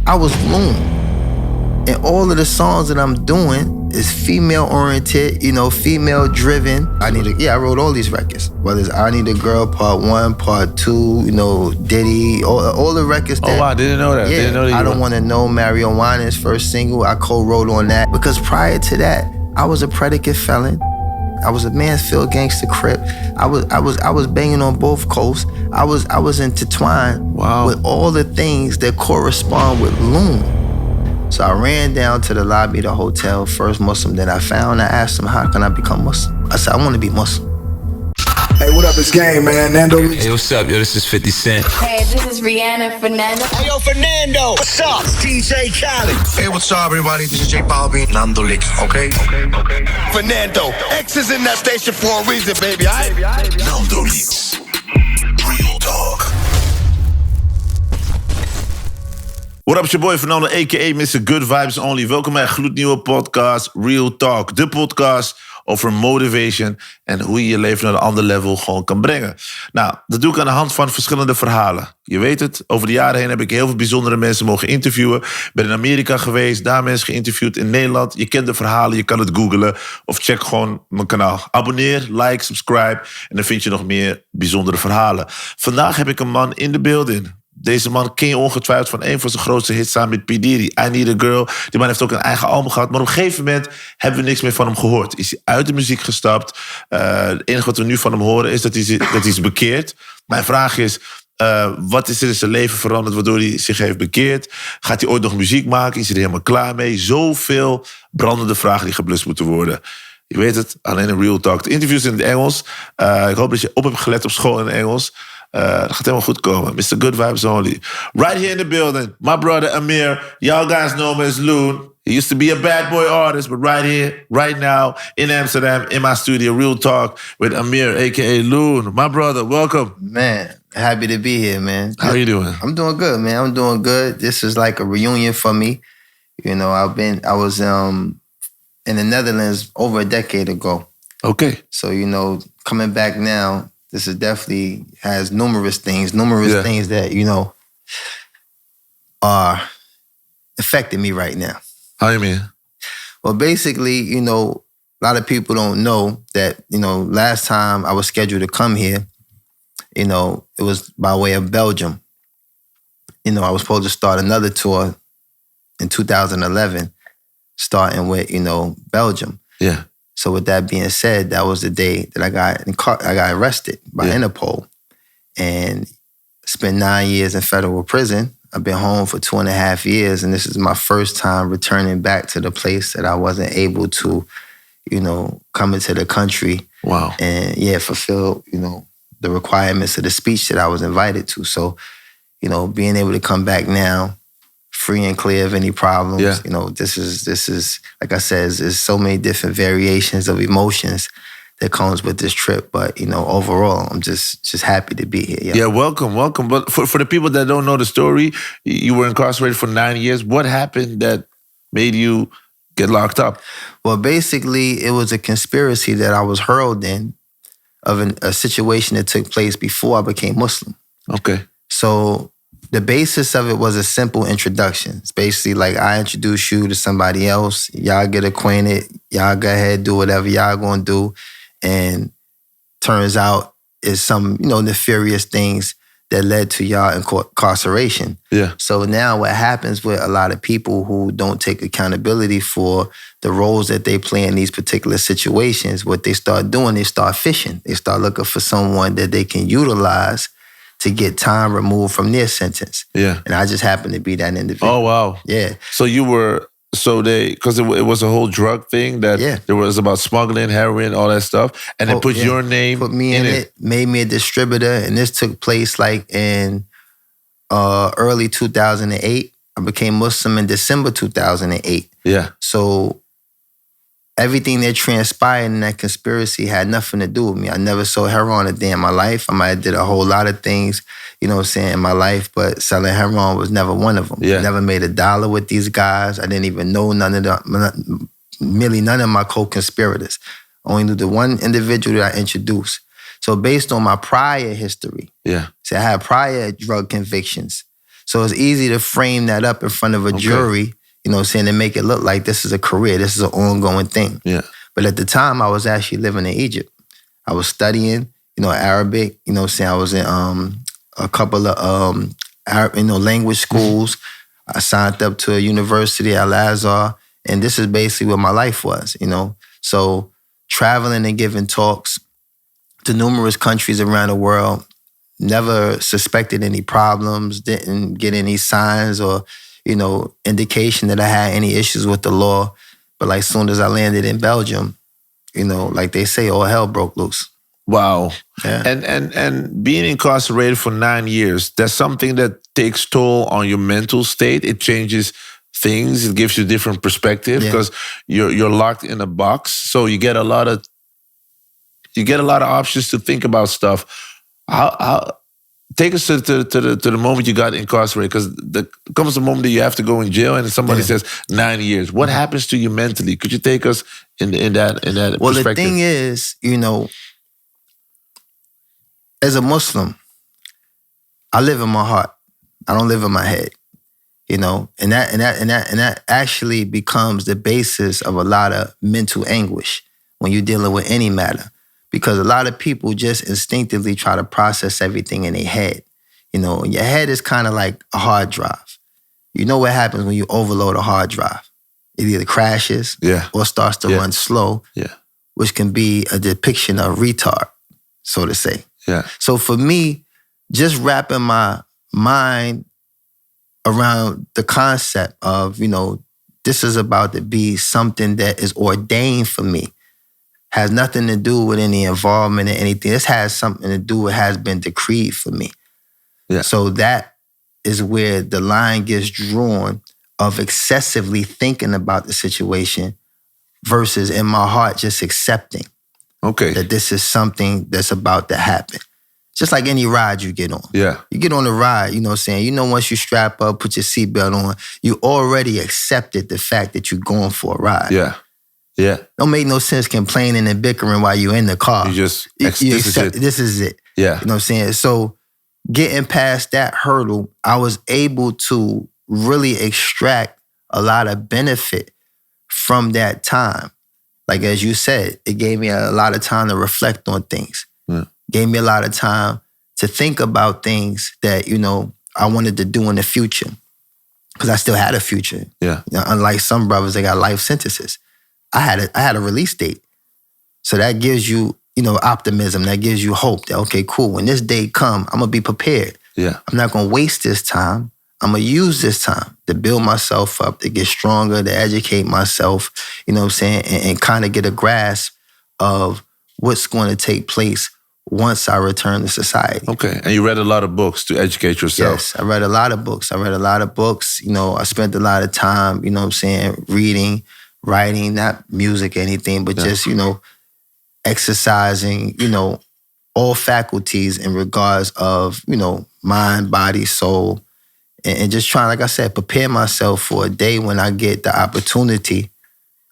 I was Loon. And all of the songs that I'm doing is female oriented, female driven. I wrote all these records. Whether it's I Need a Girl, Part 1, Part 2, Diddy, all the records that. Oh wow, didn't know that. Yeah, didn't know that I Don't Want to Know, Marijuana's first single, I co-wrote on that. Because prior to that, I was a predicate felon. I was a Mansfield gangster crip. I was banging on both coasts. I was intertwined with all the things that correspond with Loon. So I ran down to the lobby of the hotel, first Muslim that I found. I asked him, how can I become Muslim? I said, I want to be Muslim. Hey, what up? It's Game, man. NandoLeaks. Hey, what's up? Yo, this is 50 Cent. Hey, this is Rihanna, Fernando. Hey, yo, Fernando. What's up? It's DJ Khaled. Hey, what's up, everybody? This is J Balvin. NandoLeaks, okay? Fernando. X is in that station for a reason, baby. NandoLeaks. Real talk. What up, it's your boy Fernando, a.k.a. Mr. Good Vibes Only. Welkom bij een gloednieuwe podcast, Real Talk. De podcast over motivation en hoe je je leven naar een ander level gewoon kan brengen. Nou, dat doe ik aan de hand van verschillende verhalen. Je weet het, over de jaren heen heb ik heel veel bijzondere mensen mogen interviewen. Ben in Amerika geweest, daar mensen geïnterviewd. In Nederland, je kent de verhalen, je kan het googlen. Of check gewoon mijn kanaal. Abonneer, like, subscribe. En dan vind je nog meer bijzondere verhalen. Vandaag heb ik een man in de building. Deze man ken je ongetwijfeld van een van zijn grootste hits samen met P.Diddy. I Need a Girl. Die man heeft ook een eigen album gehad. Maar op een gegeven moment hebben we niks meer van hem gehoord. Is hij uit de muziek gestapt. Het enige wat we nu van hem horen is dat hij is bekeerd. Mijn vraag is, wat is er in zijn leven veranderd waardoor hij zich heeft bekeerd? Gaat hij ooit nog muziek maken? Is hij er helemaal klaar mee? Zoveel brandende vragen die geblust moeten worden. Je weet het, alleen een Real Talk. De interviews in het Engels. Ik hoop dat je op hebt gelet op school in het Engels. Dat gaat helemaal goed komen. Mr. Good Vibes Only. Right here in the building, my brother Amir. Y'all guys know him as Loon. He used to be a bad boy artist, but right here, right now, in Amsterdam, in my studio, Real Talk with Amir, a.k.a. Loon. My brother, welcome. Man, happy to be here, man. How you doing? I'm doing good, man. I'm doing good. This is like a reunion for me. I was in the Netherlands over a decade ago. Okay. So, coming back now, this is definitely has numerous things that, are affecting me right now. How you mean? Well, basically, a lot of people don't know that, last time I was scheduled to come here, it was by way of Belgium. I was supposed to start another tour in 2011, starting with, Belgium. Yeah. So with that being said, that was the day that I got arrested by Interpol and spent 9 years in federal prison. I've been home for 2.5 years, and this is my first time returning back to the place that I wasn't able to, come into the country. Wow. And fulfill, the requirements of the speech that I was invited to. So, being able to come back now, free and clear of any problems. Yeah. This is like I said, there's so many different variations of emotions that comes with this trip. But, overall, I'm just happy to be here. Yeah, welcome. But for the people that don't know the story, you were incarcerated for 9 years. What happened that made you get locked up? Well, basically, it was a conspiracy that I was hurled in of a situation that took place before I became Muslim. Okay. So the basis of it was a simple introduction. It's basically like I introduce you to somebody else. Y'all get acquainted. Y'all go ahead, do whatever y'all gonna do. And turns out it's some, nefarious things that led to y'all incarceration. Yeah. So now what happens with a lot of people who don't take accountability for the roles that they play in these particular situations, what they start doing, they start fishing. They start looking for someone that they can utilize to get time removed from their sentence. Yeah. And I just happened to be that individual. Oh, wow. Yeah. So because it was a whole drug thing that there was about smuggling, heroin, all that stuff. And they put your name put me in it, made me a distributor. And this took place like in early 2008. I became Muslim in December 2008. Yeah. So everything that transpired in that conspiracy had nothing to do with me. I never sold heroin a day in my life. I might have did a whole lot of things, in my life, but selling heroin was never one of them. Yeah. I never made $1 with these guys. I didn't even know none of my co-conspirators. Only knew the one individual that I introduced. So based on my prior history, I had prior drug convictions. So it's easy to frame that up in front of a jury, you know what I'm saying, and make it look like this is a career, this is an ongoing thing. Yeah. But at the time, I was actually living in Egypt. I was studying, you know, Arabic. You know what I'm saying? I was in a couple of, Arab, you know, language schools. I signed up to a university, Al-Azhar, and this is basically what my life was, you know? So traveling and giving talks to numerous countries around the world, never suspected any problems, didn't get any signs or, you know, indication that I had any issues with the law. But like soon as I landed in Belgium, you know, like they say, all hell broke loose. Wow. Yeah. And being incarcerated for 9 years, that's something that takes toll on your mental state. It changes things. It gives you a different perspective because you're locked in a box. So you get a lot of options to think about stuff. How take us to the moment you got incarcerated, because there comes a moment that you have to go in jail and somebody says 9 years. What happens to you mentally? Could you take us in that Well, perspective? the thing is, you know, as a Muslim, I live in my heart. I don't live in my head. You know, and that actually becomes the basis of a lot of mental anguish when you're dealing with any matter. Because a lot of people just instinctively try to process everything in their head. You know, your head is kind of like a hard drive. You know what happens when you overload a hard drive? It either crashes or starts to run slow, which can be a depiction of retard, so to say. Yeah. So for me, just wrapping my mind around the concept of, you know, this is about to be something that is ordained for me, has nothing to do with any involvement in anything. This has something to do with has been decreed for me. Yeah. So that is where the line gets drawn of excessively thinking about the situation versus in my heart just accepting that this is something that's about to happen. Just like any ride you get on. Yeah. You get on a ride, you know what I'm saying? You know, once you strap up, put your seatbelt on, you already accepted the fact that you're going for a ride. Yeah. Yeah. Don't make no sense complaining and bickering while you're in the car. You just You accept, this is it. Yeah. You know what I'm saying? So getting past that hurdle, I was able to really extract a lot of benefit from that time. Like as you said, it gave me a lot of time to reflect on things. Gave me a lot of time to think about things that, you know, I wanted to do in the future. Because I still had a future. Yeah. You know, unlike some brothers, they got life sentences. I had a release date. So that gives you, you know, optimism. That gives you hope that, okay, cool, when this day come, I'm going to be prepared. Yeah. I'm not going to waste this time. I'm going to use this time to build myself up, to get stronger, to educate myself, you know what I'm saying, and kind of get a grasp of what's going to take place once I return to society. Okay. And you read a lot of books to educate yourself. Yes, I read a lot of books. You know, I spent a lot of time, you know what I'm saying, reading, writing, not music or anything, but just, you know, exercising, you know, all faculties in regards of, you know, mind, body, soul, and just trying, like I said, prepare myself for a day when I get the opportunity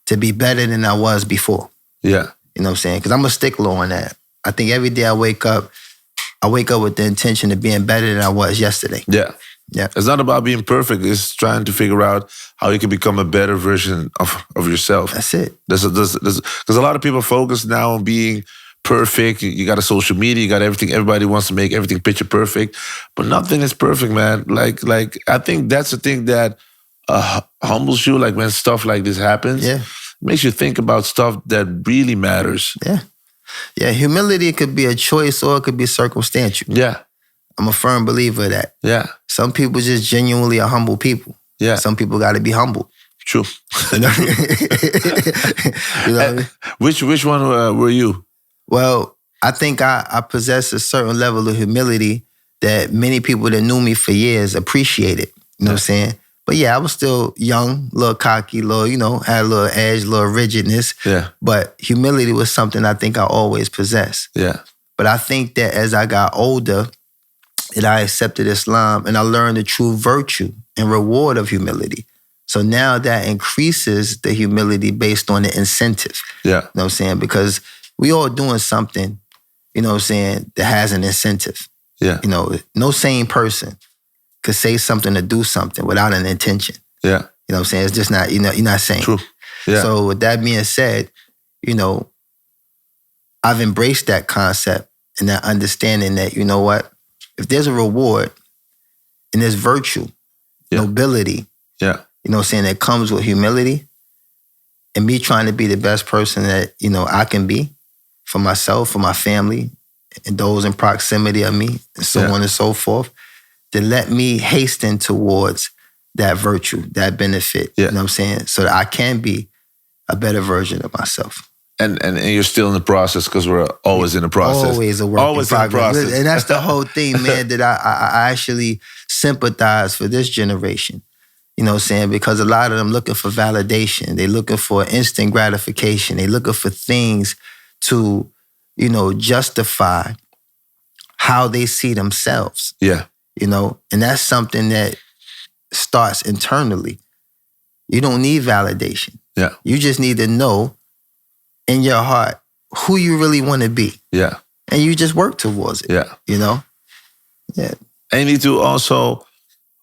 to be better than I was before. Yeah. You know what I'm saying? Because I'm a stickler on that. I think every day I wake up with the intention of being better than I was yesterday. Yeah. Yeah. It's not about being perfect. It's trying to figure out how you can become a better version of yourself. That's it. Because a lot of people focus now on being perfect. You got a social media, you got everything. Everybody wants to make everything picture perfect. But nothing is perfect, man. Like I think that's the thing that humbles you. Like when stuff like this happens, it makes you think about stuff that really matters. Yeah. Yeah, humility could be a choice or it could be circumstantial. Yeah. I'm a firm believer of that. Yeah. Some people just genuinely are humble people. Yeah. Some people got to be humble. True. You know what I mean? Which one were you? Well, I think I possess a certain level of humility that many people that knew me for years appreciated. You know what I'm saying? But yeah, I was still young, a little cocky, you know, had a little edge, a little rigidness. Yeah. But humility was something I think I always possessed. Yeah. But I think that as I got older, and I accepted Islam and I learned the true virtue and reward of humility. So now that increases the humility based on the incentive. Yeah. You know what I'm saying? Because we all doing something, you know what I'm saying, that has an incentive. Yeah. You know, no sane person could say something or do something without an intention. Yeah. You know what I'm saying? It's just not, you're not saying. True. Yeah. So with that being said, I've embraced that concept and that understanding that, you know what, if there's a reward and there's virtue, nobility, you know what I'm saying, that comes with humility and me trying to be the best person that, I can be for myself, for my family, and those in proximity of me, and so on and so forth, then let me hasten towards that virtue, that benefit, you know what I'm saying, so that I can be a better version of myself. And you're still in the process because we're always in the process. Always a work in progress. And that's the whole thing, man, that I actually sympathize for this generation. You know what I'm saying? Because a lot of them looking for validation. They're looking for instant gratification. They're looking for things to, justify how they see themselves. Yeah. And that's something that starts internally. You don't need validation. Yeah. You just need to know in your heart who you really want to be. Yeah. And you just work towards it. Yeah. Yeah. And you need to also,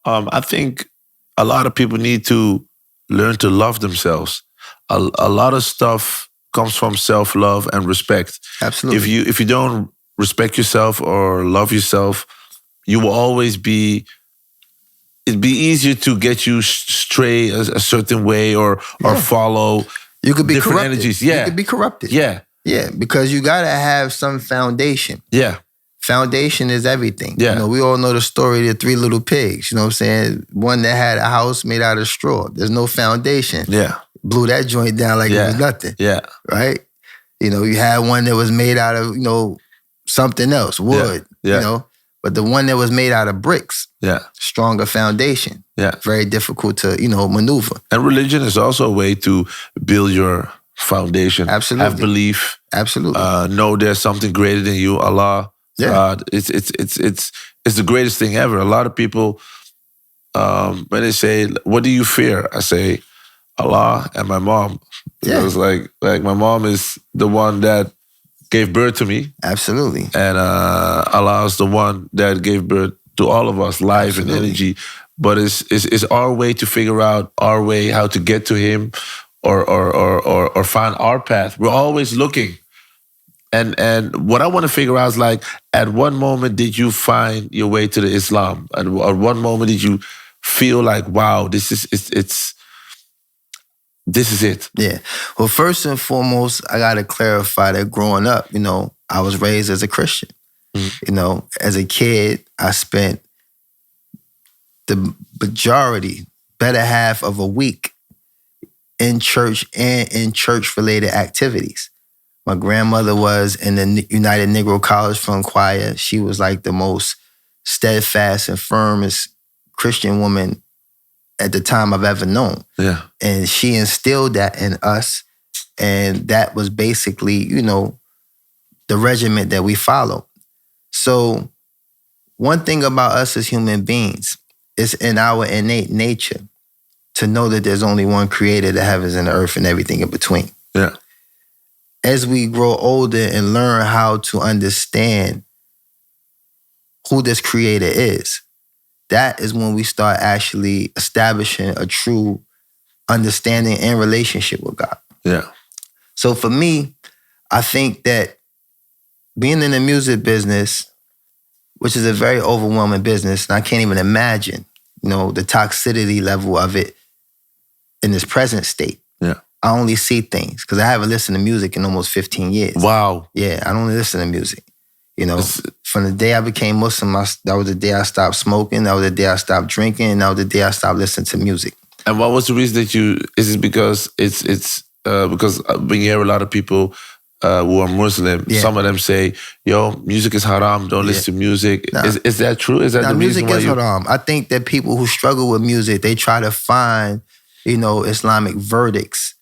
I think a lot of people need to learn to love themselves. A lot of stuff comes from self-love and respect. Absolutely. If you don't respect yourself or love yourself, you will always be, it'd be easier to get you stray a certain way or follow you could be different corrupted. energies. Yeah. You could be corrupted. Yeah. Yeah, because you got to have some foundation. Yeah. Foundation is everything. Yeah. We all know the story of the 3 little pigs. You know what I'm saying? One that had a house made out of straw. There's no foundation. Yeah. Blew that joint down like it was nothing. Yeah. Right? You had one that was made out of, something else, wood. Yeah. But the one that was made out of bricks, stronger foundation. Yeah. Very difficult to, maneuver. And religion is also a way to build your foundation. Absolutely. Have belief. Absolutely. Know there's something greater than you, Allah. Yeah. God. It's the greatest thing ever. A lot of people, when they say, what do you fear? I say, Allah and my mom. Yeah. It's like my mom is the one that gave birth to me. Absolutely. And Allah is the one that gave birth to all of us, life and energy. But it's our way to figure out our way, how to get to Him or find our path. We're always looking. And what I want to figure out is like, at what moment did you find your way to the Islam? At what moment did you feel like, wow, this is it? Yeah. Well, first and foremost, I got to clarify that growing up, I was raised as a Christian. Mm-hmm. As a kid, I spent the majority, better half of a week in church and in church-related activities. My grandmother was in the United Negro College Fund Choir. She was like the most steadfast and firmest Christian woman at the time I've ever known. Yeah. And she instilled that in us. And that was basically, the regiment that we followed. So one thing about us as human beings, it's in our innate nature to know that there's only one creator, the heavens and the earth and everything in between. Yeah. As we grow older and learn how to understand who this creator is, that is when we start actually establishing a true understanding and relationship with God. Yeah. So for me, I think that being in the music business, which is a very overwhelming business, and I can't even imagine, the toxicity level of it in this present state. Yeah. I only see things because I haven't listened to music in almost 15 years. Wow. Yeah, I don't listen to music. From the day I became Muslim, that was the day I stopped smoking, that was the day I stopped drinking, and that was the day I stopped listening to music. And what was the reason that is it because it's because when you hear a lot of people who are Muslim, some of them say, yo, music is haram, don't listen to music. Nah. Is that true? Is that the reason why music is haram. I think that people who struggle with music, they try to find, Islamic verdicts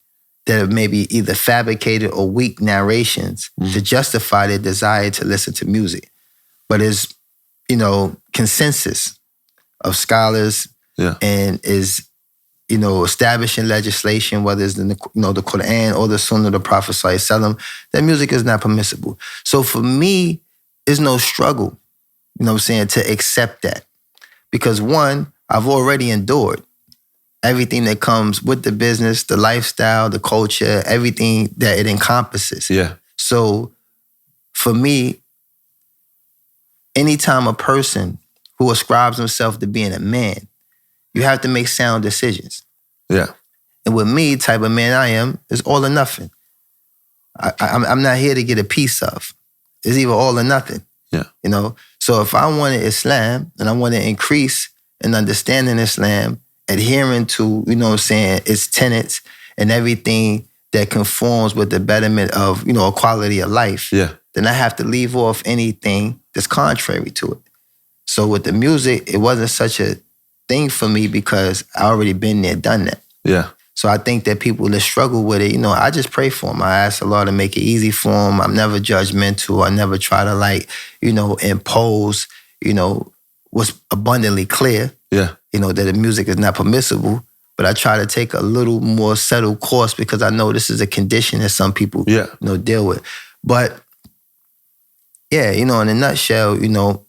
that are maybe either fabricated or weak narrations to justify their desire to listen to music. But it's, consensus of scholars and is, establishing legislation, whether it's in the Quran or the Sunnah of the Prophet ﷺ, that music is not permissible. So for me, it's no struggle, to accept that. Because one, I've already endured everything that comes with the business, the lifestyle, the culture, everything that it encompasses. Yeah. So for me, anytime a person who ascribes himself to being a man, you have to make sound decisions. Yeah. And with me, type of man I am, it's all or nothing. I'm not here to get a piece of. It's either all or nothing. Yeah. You know? So if I wanted Islam and I want to increase in understanding Islam, adhering to, you know what I'm saying, its tenets and everything that conforms with the betterment of, you know, a quality of life, then I have to leave off anything that's contrary to it. So with the music, it wasn't such a thing for me because I already been there, done that. Yeah. So I think that people that struggle with it, you know, I just pray for them. I ask Allah to make it easy for them. I'm never judgmental. I never try to, like, you know, impose, you know, what's abundantly clear. Yeah. You know, that the music is not permissible. But I try to take a little more settled course because I know this is a condition that some people, you know, deal with. But yeah, you know, in a nutshell, you know,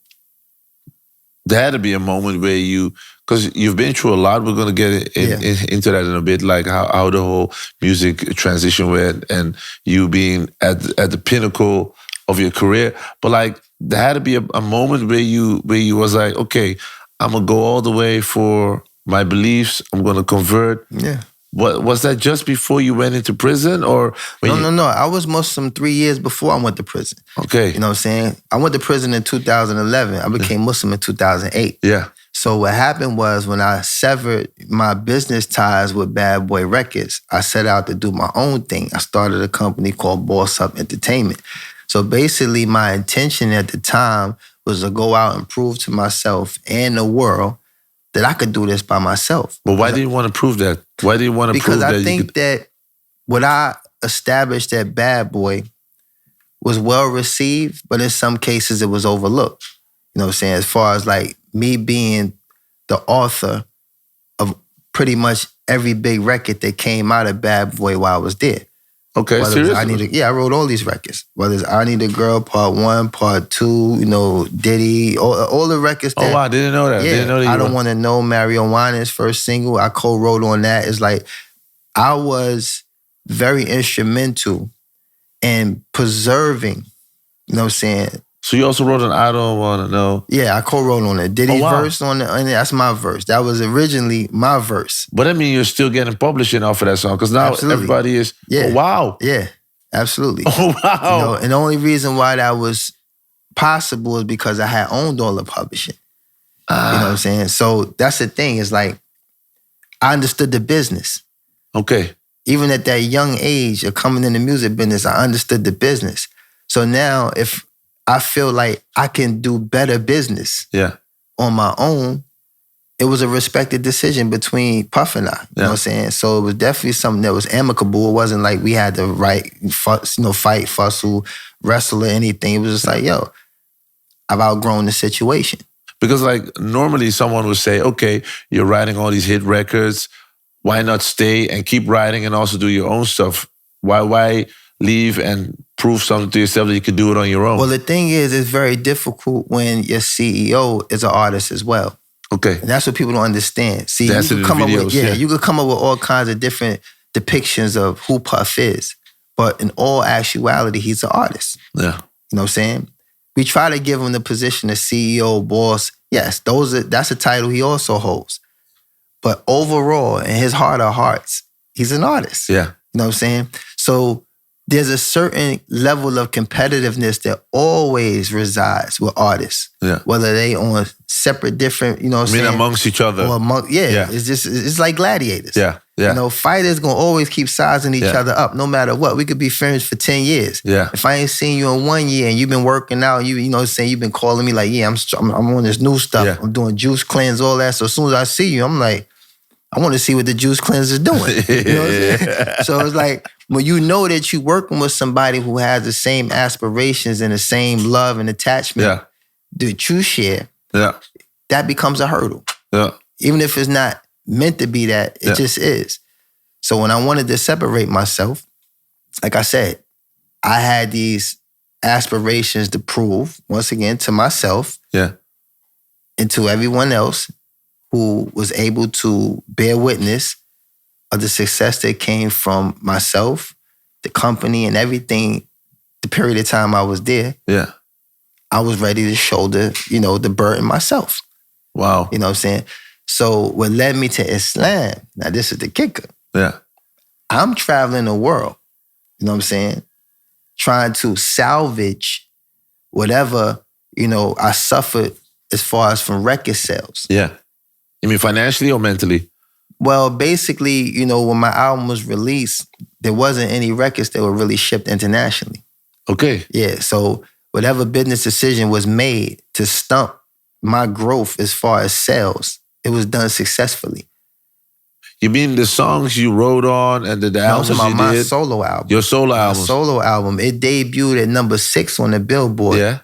there had to be a moment where you, because you've been through a lot. We're going to get into that in a bit, like how the whole music transition went and you being at the pinnacle of your career. But like, there had to be a moment where you was like, okay, I'm going to go all the way for my beliefs. I'm going to convert. Yeah. What was that just before you went into prison or? No. I was Muslim 3 years before I went to prison. Okay. You know what I'm saying? I went to prison in 2011. I became Muslim in 2008. Yeah. So what happened was when I severed my business ties with Bad Boy Records, I set out to do my own thing. I started a company called Boss Up Entertainment. So basically my intention at the time was to go out and prove to myself and the world that I could do this by myself. But why do you want to prove that? Why do you want to prove that? Because I think that what I established at Bad Boy was well received, but in some cases it was overlooked. You know what I'm saying? As far as like me being the author of pretty much every big record that came out of Bad Boy while I was there. Okay, seriously? I wrote all these records. Whether it's I Need a Girl, Part 1, Part 2, you know, Diddy, all the records that... Oh, wow, I didn't know that. Yeah, didn't know that I Don't Want to Know, Marijuana's first single, I co-wrote on that. It's like, I was very instrumental in preserving, you know what I'm saying? So you also wrote an I Don't Want to Know. Yeah, I co-wrote on it. Diddy's verse on it, and that's my verse. That was originally my verse. But I mean, you're still getting publishing off of that song because now everybody is, oh, wow. Yeah, absolutely. Oh, wow. You know, and the only reason why that was possible is because I had owned all the publishing. You know what I'm saying? So that's the thing. It's like, I understood the business. Okay. Even at that young age of coming in the music business, I understood the business. So now if I feel like I can do better business on my own, it was a respected decision between Puff and I. You know what I'm saying? So it was definitely something that was amicable. It wasn't like we had to fight, fussle, wrestle or anything. It was just like, yo, I've outgrown the situation. Because like normally someone would say, okay, you're writing all these hit records. Why not stay and keep writing and also do your own stuff? Why leave and prove something to yourself that you can do it on your own? Well, the thing is, it's very difficult when your CEO is an artist as well. Okay. And that's what people don't understand. See, that's you could come videos, up with, you could come up with all kinds of different depictions of who Puff is. But in all actuality, he's an artist. Yeah. You know what I'm saying? We try to give him the position of CEO, boss. Yes, that's a title he also holds. But overall, in his heart of hearts, he's an artist. Yeah. You know what I'm saying? So there's a certain level of competitiveness that always resides with artists. Yeah. Whether they on separate different, you know what I'm saying? Amongst each other. Or it's like gladiators. Yeah. You know, fighters gonna always keep sizing each other up no matter what. We could be friends for 10 years. Yeah. If I ain't seen you in 1 year and you've been working out, you know what I'm saying, you've been calling me like, I'm on this new stuff. Yeah. I'm doing juice cleanse, all that. So as soon as I see you, I'm like, I want to see what the juice cleanse is doing. You know what I'm saying? So it's like, when you know that you're working with somebody who has the same aspirations and the same love and attachment that you share, that becomes a hurdle. Yeah. Even if it's not meant to be that, it just is. So when I wanted to separate myself, like I said, I had these aspirations to prove, once again, to myself and to everyone else who was able to bear witness of the success that came from myself, the company, and everything, the period of time I was there, Yeah. I was ready to shoulder, the burden myself. Wow. You know what I'm saying? So what led me to Islam, now this is the kicker. Yeah. I'm traveling the world, you know what I'm saying? Trying to salvage whatever, I suffered as far as from record sales. Yeah. You mean financially or mentally? Well, basically, when my album was released, there wasn't any records that were really shipped internationally. Okay. Yeah, so whatever business decision was made to stump my growth as far as sales, it was done successfully. You mean the songs you wrote on and the albums about you my did? solo album. Your solo My album. solo album. It debuted at number 6 on the Billboard. Yeah.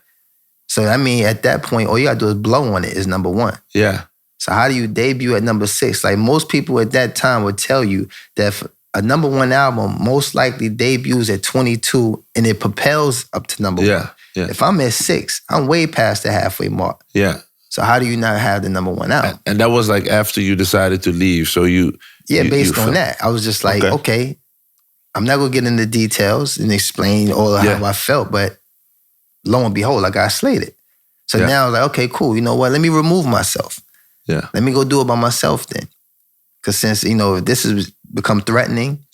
So, at that point, all you gotta do is blow on it is number 1. Yeah. So how do you debut at number 6? Like most people at that time would tell you that a number 1 album most likely debuts at 22 and it propels up to number 1. Yeah. If I'm at 6, I'm way past the halfway mark. Yeah. So how do you not have the number 1 album? And that was like after you decided to leave. So based on that. I was just like, okay, I'm not gonna get into details and explain all of how I felt, but lo and behold, I got slated. So now I was like, okay, cool. You know what? Let me remove myself. Yeah. Let me go do it by myself then. Because since, if this has become threatening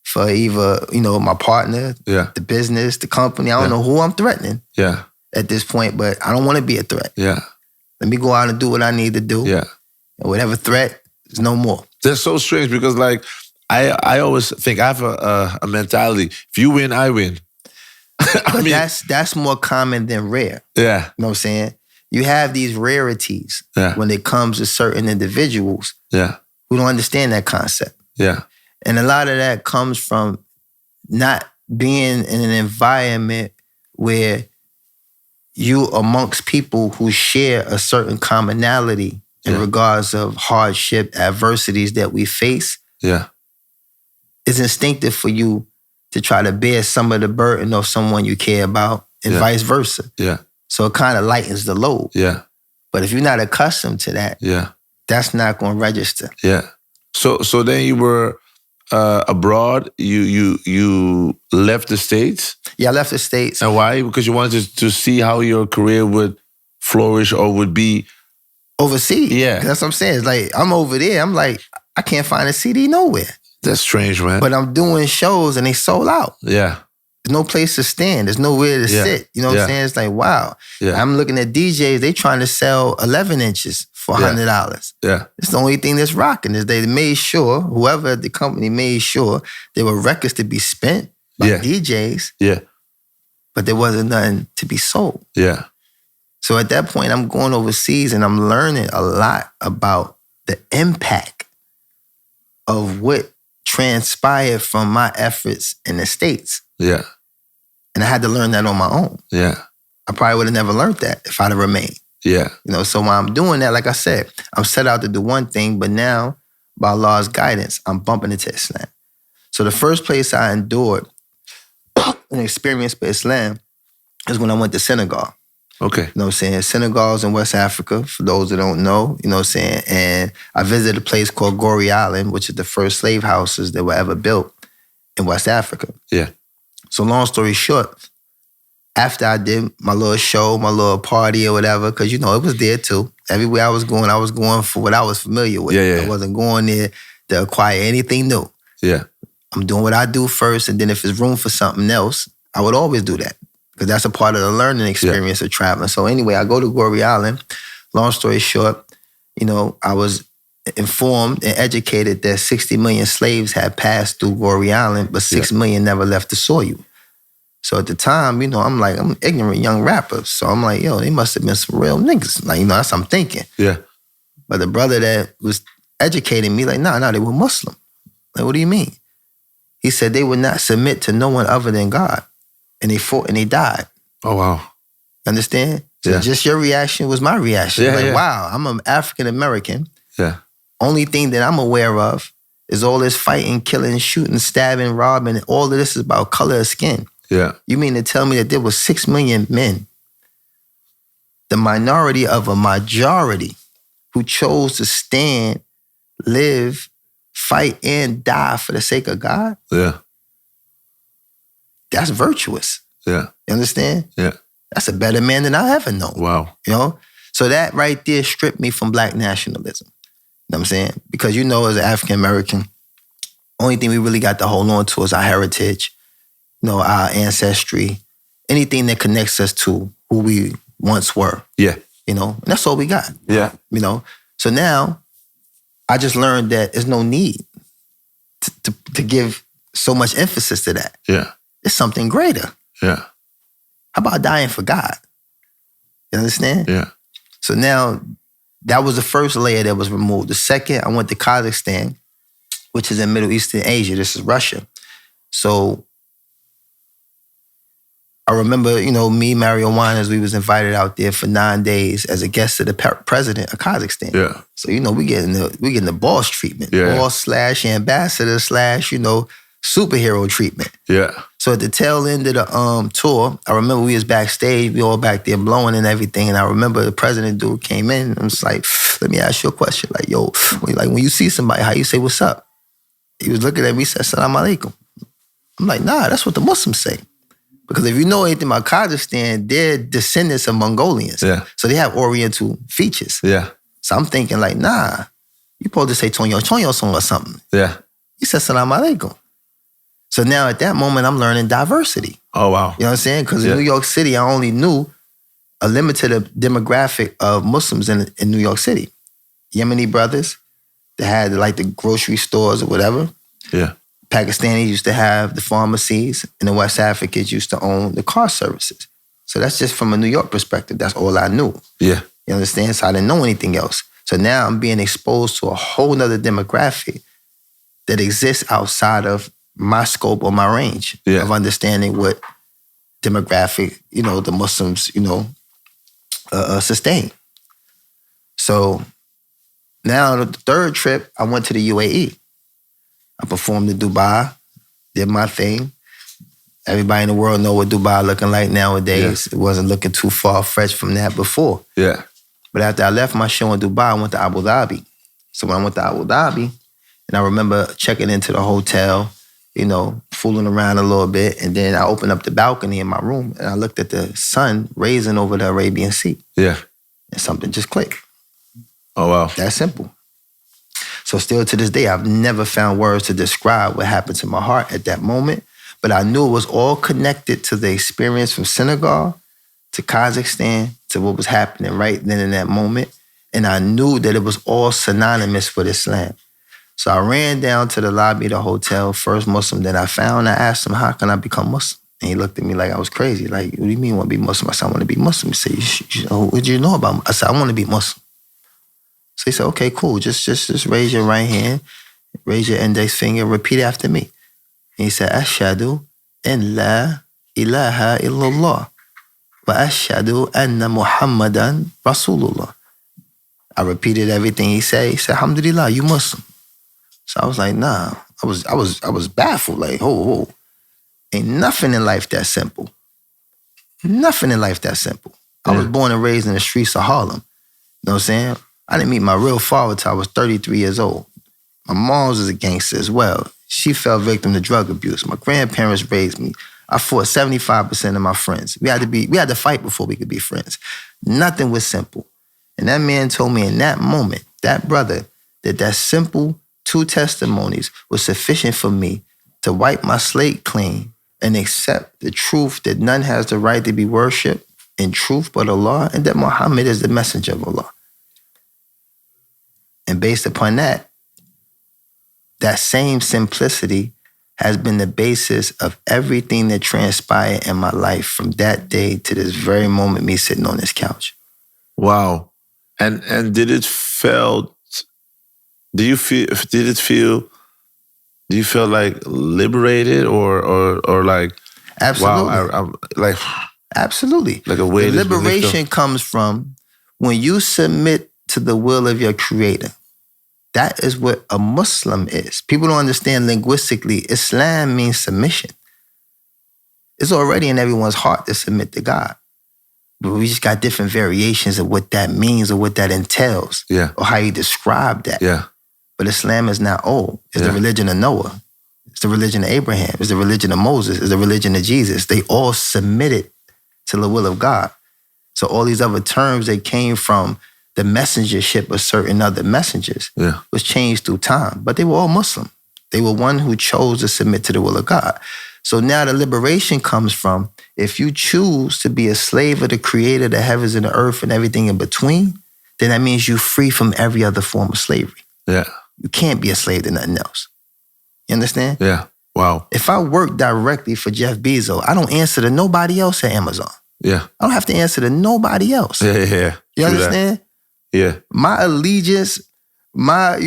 for either, my partner, the business, the company, I don't know who I'm threatening at this point, but I don't want to be a threat. Yeah. Let me go out and do what I need to do. Yeah. And whatever threat is no more. That's so strange because like, I always think I have a mentality. If you win, I win. But that's more common than rare. Yeah. You know what I'm saying? You have these rarities when it comes to certain individuals who don't understand that concept. Yeah. And a lot of that comes from not being in an environment where you amongst people who share a certain commonality in regards of hardship, adversities that we face. Yeah. It's instinctive for you to try to bear some of the burden of someone you care about and vice versa. Yeah. So it kind of lightens the load. Yeah. But if you're not accustomed to that, that's not going to register. Yeah. So then you were abroad. You left the States. Yeah, I left the States. And why? Because you wanted to see how your career would flourish or would be overseas. Yeah. That's what I'm saying. It's like I'm over there. I'm like, I can't find a CD nowhere. That's strange, man. But I'm doing shows and they sold out. Yeah. There's no place to stand. There's nowhere to sit. You know what I'm saying? It's like, wow. Yeah. I'm looking at DJs, they trying to sell 11 inches for $100. Yeah. It's the only thing that's rocking is they made sure, whoever at the company made sure there were records to be spent by DJs. Yeah. But there wasn't nothing to be sold. Yeah. So at that point, I'm going overseas and I'm learning a lot about the impact of what transpired from my efforts in the States. Yeah. And I had to learn that on my own. Yeah. I probably would have never learned that if I'd have remained. Yeah. So while I'm doing that, like I said, I'm set out to do one thing, but now, by Allah's guidance, I'm bumping into Islam. So the first place I endured an experience with Islam is when I went to Senegal. Okay. You know what I'm saying? Senegal's in West Africa, for those that don't know, you know what I'm saying? And I visited a place called Gorée Island, which is the first slave houses that were ever built in West Africa. Yeah. So long story short, after I did my little show, my little party or whatever, because, it was there too. Everywhere I was going for what I was familiar with. Yeah. I wasn't going there to acquire anything new. Yeah. I'm doing what I do first, and then if there's room for something else, I would always do that. Because that's a part of the learning experience of traveling. So anyway, I go to Gorée Island. Long story short, I was informed and educated that 60 million slaves had passed through Gorée Island, but 6 million never left the soil. So at the time, I'm an ignorant young rapper. So I'm like, they must have been some real niggas. Like, that's what I'm thinking. Yeah. But the brother that was educating me, like, nah, they were Muslim. Like, what do you mean? He said they would not submit to no one other than God. And they fought and they died. Oh, wow. Understand? So just your reaction was my reaction. Wow, I'm an African-American. Yeah. Only thing that I'm aware of is all this fighting, killing, shooting, stabbing, robbing. All of this is about color of skin. Yeah. You mean to tell me that there was 6 million men the minority of a majority who chose to stand, live, fight, and die for the sake of God, that's virtuous. Yeah. You understand? Yeah. That's a better man than I ever known. Wow. You know? So that right there stripped me from black nationalism. You know what I'm saying? Because you know, as an African American, only thing we really got to hold on to is our heritage, you know, our ancestry, anything that connects us to who we once were. Yeah. You know, and that's all we got. Yeah. You know, so now I just learned that there's no need to give so much emphasis to that. Yeah. It's something greater. Yeah. How about dying for God? You understand? Yeah. So now that was the first layer that was removed. The second, I went to Kazakhstan, which is in Middle Eastern Asia. This is Russia. So I remember, you know, me, Mario Winans, we was invited out there for 9 days as a guest of the president of Kazakhstan. Yeah. So, you know, we getting the boss treatment. Yeah. Boss / ambassador / you know, superhero treatment. Yeah. So at the tail end of the tour, I remember we was backstage, we all back there blowing and everything. And I remember the president dude came in and was like, let me ask you a question. Like, yo, when you see somebody, how you say what's up? He was looking at me, he said, Assalamu alaikum. I'm like, nah, that's what the Muslims say. Because if you know anything about Kazakhstan, they're descendants of Mongolians. Yeah. So they have Oriental features. Yeah. So I'm thinking like, nah, you supposed to say Tonyo song or something. Yeah. He said, Assalamu alaikum. So now at that moment, I'm learning diversity. Oh, wow. You know what I'm saying? Because in New York City, I only knew a limited demographic of Muslims in New York City. Yemeni brothers that had like the grocery stores or whatever. Yeah. Pakistanis used to have the pharmacies, and the West Africans used to own the car services. So that's just from a New York perspective. That's all I knew. Yeah. You understand? So I didn't know anything else. So now I'm being exposed to a whole nother demographic that exists outside of my scope or my range of understanding what demographic, you know, the Muslims, you know, sustain. So now the third trip, I went to the UAE. I performed in Dubai, did my thing. Everybody in the world know what Dubai looking like nowadays. It wasn't looking too far-fetched from that before. Yeah. But after I left my show in Dubai, I went to Abu Dhabi. So when I went to Abu Dhabi, and I remember checking into the hotel, you know, fooling around a little bit, and then I opened up the balcony in my room, and I looked at the sun raising over the Arabian Sea. Yeah. And something just clicked. Oh, wow. That's simple. So still to this day, I've never found words to describe what happened to my heart at that moment, but I knew it was all connected to the experience from Senegal to Kazakhstan to what was happening right then in that moment. And I knew that it was all synonymous with Islam. So I ran down to the lobby of the hotel, first Muslim that I found. I asked him, how can I become Muslim? And he looked at me like I was crazy. Like, what do you mean you want to be Muslim? I said, I want to be Muslim. He said, what do you know about me? I said, I want to be Muslim. So he said, okay, cool. Just raise your right hand, raise your index finger, repeat after me. And he said, Ashhadu an la ilaha illallah wa ashhadu anna Muhammadan Rasulullah. I repeated everything he said. He said, Alhamdulillah, you Muslim. So I was like, nah. I was baffled. Like, whoa. Ain't nothing in life that simple. Nothing in life that simple. I was born and raised in the streets of Harlem. You know what I'm saying? I didn't meet my real father till I was 33 years old. My mom was a gangster as well. She fell victim to drug abuse. My grandparents raised me. I fought 75% of my friends. We had to fight before we could be friends. Nothing was simple. And that man told me in that moment, that brother, that simple 2 testimonies was sufficient for me to wipe my slate clean and accept the truth that none has the right to be worshipped in truth but Allah, and that Muhammad is the messenger of Allah. And based upon that same simplicity has been the basis of everything that transpired in my life from that day to this very moment, me sitting on this couch. Wow. And do you feel like liberated or like, absolutely. Wow, I'm like, absolutely. Like a way the liberation comes from when you submit to the will of your creator. That is what a Muslim is. People don't understand linguistically, Islam means submission. It's already in everyone's heart to submit to God. But we just got different variations of what that means or what that entails. Yeah. Or how you describe that. Yeah. But Islam is not old. It's Yeah. the religion of Noah. It's the religion of Abraham. It's the religion of Moses. It's the religion of Jesus. They all submitted to the will of God. So all these other terms that came from the messengership of certain other messengers was changed through time. But they were all Muslim. They were one who chose to submit to the will of God. So now the liberation comes from, if you choose to be a slave of the creator, the heavens and the earth and everything in between, then that means you're free from every other form of slavery. Yeah. You can't be a slave to nothing else. You understand? Yeah. Wow. If I work directly for Jeff Bezos, I don't answer to nobody else at Amazon. Yeah. I don't have to answer to nobody else. Yeah. You understand? Yeah. My allegiance, my,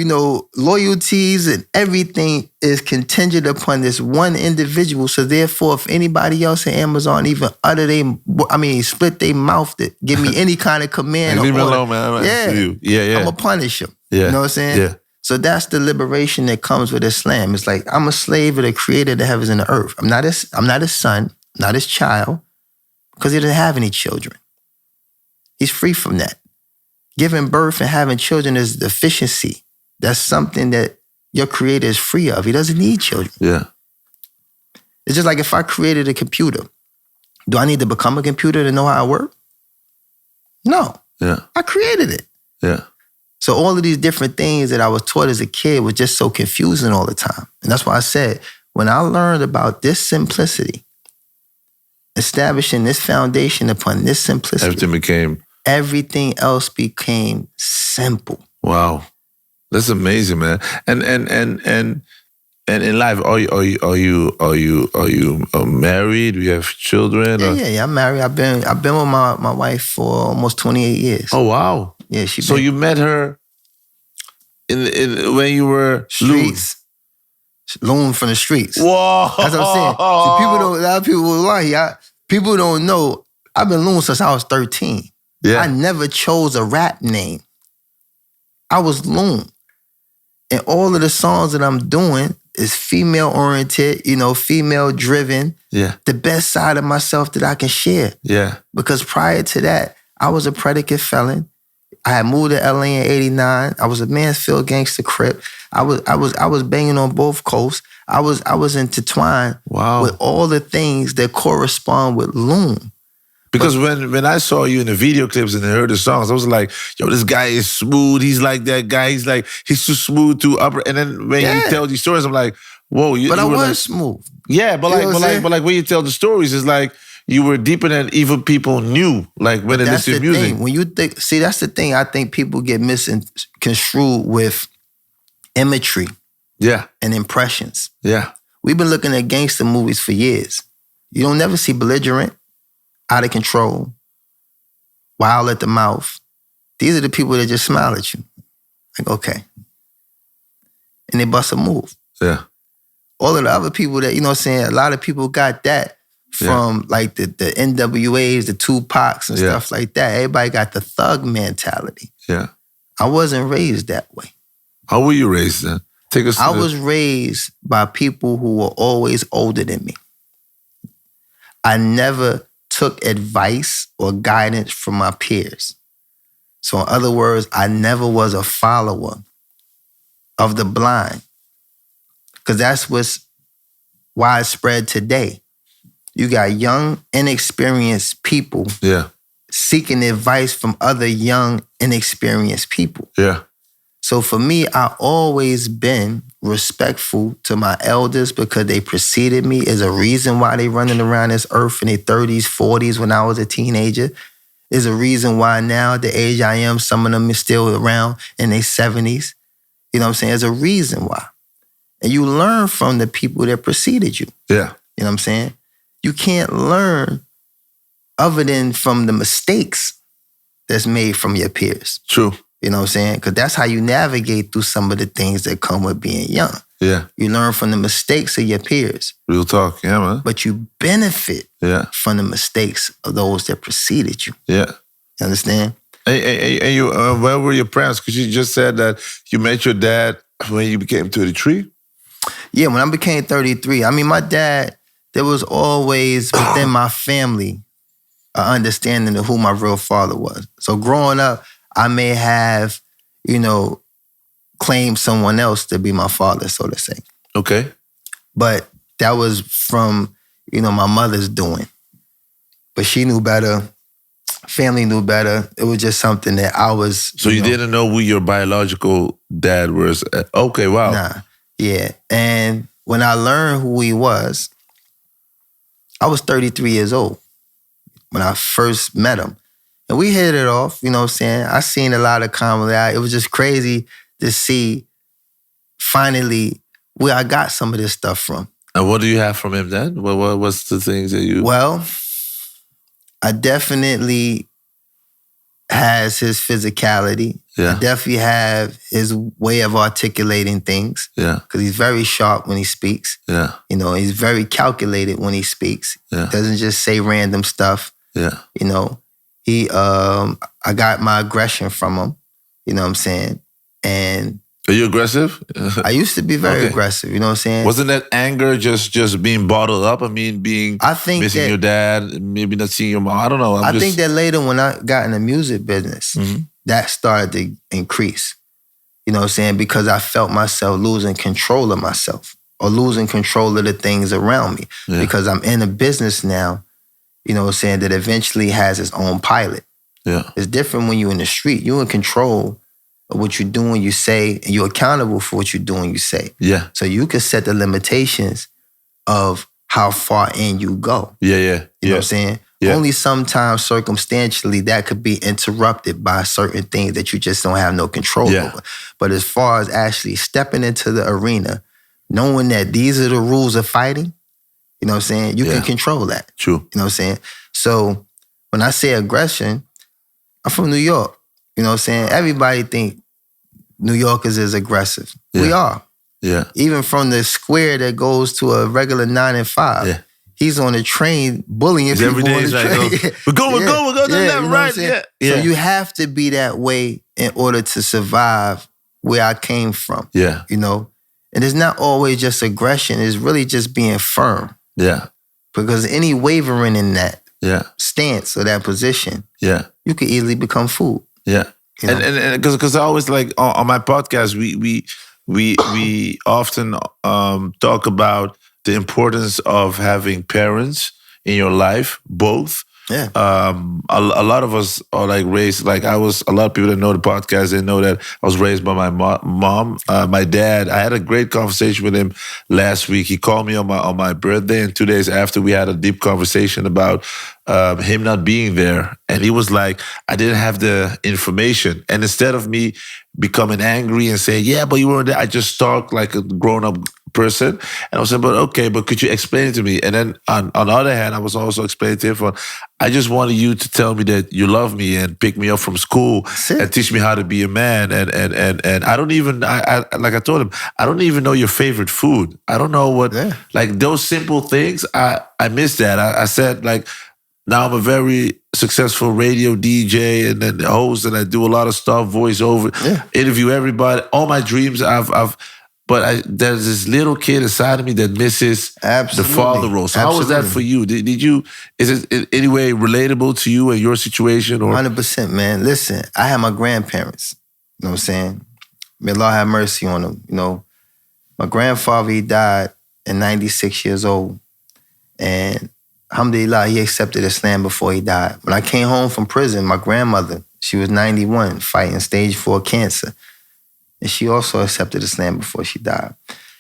loyalties and everything is contingent upon this one individual. So therefore, if anybody else at Amazon even split their mouth to give me any kind of command Leave me order, alone, man. I'm I'm going to punish him. Yeah. You know what I'm saying? Yeah. So that's the liberation that comes with Islam. It's like, I'm a slave of the creator of the heavens and the earth. I'm not his son, not his child, because he didn't have any children. He's free from that. Giving birth and having children is deficiency. That's something that your creator is free of. He doesn't need children. Yeah. It's just like if I created a computer, do I need to become a computer to know how it works? No. Yeah. I created it. Yeah. So all of these different things that I was taught as a kid was just so confusing all the time. And that's why I said, when I learned about this simplicity, establishing this foundation upon this simplicity, everything else became simple. Wow. That's amazing, man. And in life, are you married? Do you have children? Yeah. I'm married. I've been with my wife for almost 28 years. Oh wow. Yeah, So you met her in when you were streets. Loon from the streets. Whoa. That's what I'm saying. See, a lot of people will lie. People don't know. I've been Loon since I was 13. Yeah. I never chose a rap name. I was Loon. And all of the songs that I'm doing is female-oriented, female-driven. Yeah. The best side of myself that I can share. Yeah. Because prior to that, I was a predicate felon. I had moved to LA in '89. I was a Mansfield gangster crip. I was banging on both coasts. I was intertwined with all the things that correspond with Loon. Because when I saw you in the video clips and I heard the songs, I was like, yo, this guy is smooth. He's like that guy. He's too smooth, too upper. And then when you tell these stories, I'm like, whoa. But I was smooth. Yeah, but when you tell the stories, it's like you were deeper than even people knew. Like when they listen to music. Thing. When you think, that's the thing. I think people get misconstrued with imagery. Yeah. And impressions. Yeah. We've been looking at gangster movies for years. You don't never see belligerent, out of control, wild at the mouth. These are the people that just smile at you. Like, okay. And they bust a move. Yeah. All of the other people that, a lot of people got that from like the NWAs, the Tupacs and stuff like that. Everybody got the thug mentality. Yeah. I wasn't raised that way. How were you raised then? I was raised by people who were always older than me. I never took advice or guidance from my peers. So in other words, I never was a follower of the blind. Because that's what's widespread today. You got young, inexperienced people seeking advice from other young, inexperienced people. Yeah. So for me, I always been respectful to my elders because they preceded me. Is a reason why they running around this earth in their 30s, 40s when I was a teenager. Is a reason why now, at the age I am, some of them is still around in their 70s. You know what I'm saying? There's a reason why. And you learn from the people that preceded you. Yeah. You know what I'm saying? You can't learn other than from the mistakes that's made from your peers. True. You know what I'm saying? Because that's how you navigate through some of the things that come with being young. Yeah. You learn from the mistakes of your peers. Real talk, yeah, man. But you benefit from the mistakes of those that preceded you. Yeah. You understand? And you, where were your parents? Because you just said that you met your dad when you became 33. Yeah, when I became 33. I mean, my dad, there was always within my family an understanding of who my real father was. So growing up, I may have, claimed someone else to be my father, so to say. Okay. But that was from, my mother's doing. But she knew better. Family knew better. It was just something that I was... So you didn't know who your biological dad was? Okay, wow. Nah, yeah. And when I learned who he was, I was 33 years old when I first met him. And we hit it off, you know what I'm saying? I seen a lot of comedy. It was just crazy to see finally where I got some of this stuff from. And what do you have from him then? What's the things that you... Well, I definitely has his physicality. Yeah. I definitely have his way of articulating things. Yeah. Because he's very sharp when he speaks. Yeah. He's very calculated when he speaks. Yeah. He doesn't just say random stuff. Yeah. I got my aggression from him. You know what I'm saying? And are you aggressive? I used to be very aggressive, you know what I'm saying? Wasn't that anger just being bottled up? I mean, missing your dad, maybe not seeing your mom. I don't know. I think that later when I got in the music business, that started to increase. You know what I'm saying? Because I felt myself losing control of myself or losing control of the things around me. Yeah. Because I'm in a business now, you know what I'm saying, that eventually has its own pilot. Yeah. It's different when you're in the street. You're in control of what you're doing, you say, and you're accountable for what you're doing, you say. Yeah. So you can set the limitations of how far in you go. Yeah, yeah. You know what I'm saying? Yeah. Only sometimes circumstantially that could be interrupted by certain things that you just don't have no control over. But as far as actually stepping into the arena, knowing that these are the rules of fighting, you know what I'm saying? You can control that. True. You know what I'm saying? So when I say aggression, I'm from New York. You know what I'm saying? Everybody think New Yorkers is aggressive. Yeah. We are. Yeah. Even from the square that goes to a regular 9 and 5. Yeah. He's on the train bullying people every day on he's the like, train. we're going to the left, you know right. Yeah. So you have to be that way in order to survive where I came from. Yeah. And it's not always just aggression. It's really just being firm. Yeah. Because any wavering in that stance or that position, you could easily become fooled. Yeah. And because I always like on my podcast, we often talk about the importance of having parents in your life, both. Yeah. A lot of us are like raised, like a lot of people that know the podcast, they know that I was raised by my mom. My dad, I had a great conversation with him last week. He called me on my birthday, and 2 days after we had a deep conversation about him not being there. And he was like, I didn't have the information. And instead of me becoming angry and saying, yeah, but you weren't there, I just talked like a grown-up person. And I was saying, but could you explain it to me? And then on the other hand, I was also explaining to him, I just wanted you to tell me that you love me and pick me up from school and teach me how to be a man. And I don't even, like I told him, I don't even know your favorite food. I don't know what, like those simple things, I miss that. I said, like, now I'm a very successful radio DJ and then host, and I do a lot of stuff, voiceover, interview everybody. All my dreams, there's this little kid inside of me that misses the father role. So how was that for you? Did you? Is it in any way relatable to you and your situation? Or 100%, man. Listen, I had my grandparents. You know what I'm saying? May Allah have mercy on them. My grandfather, he died at 96 years old, and alhamdulillah, he accepted Islam before he died. When I came home from prison, my grandmother, she was 91, fighting stage 4 cancer. And she also accepted Islam before she died.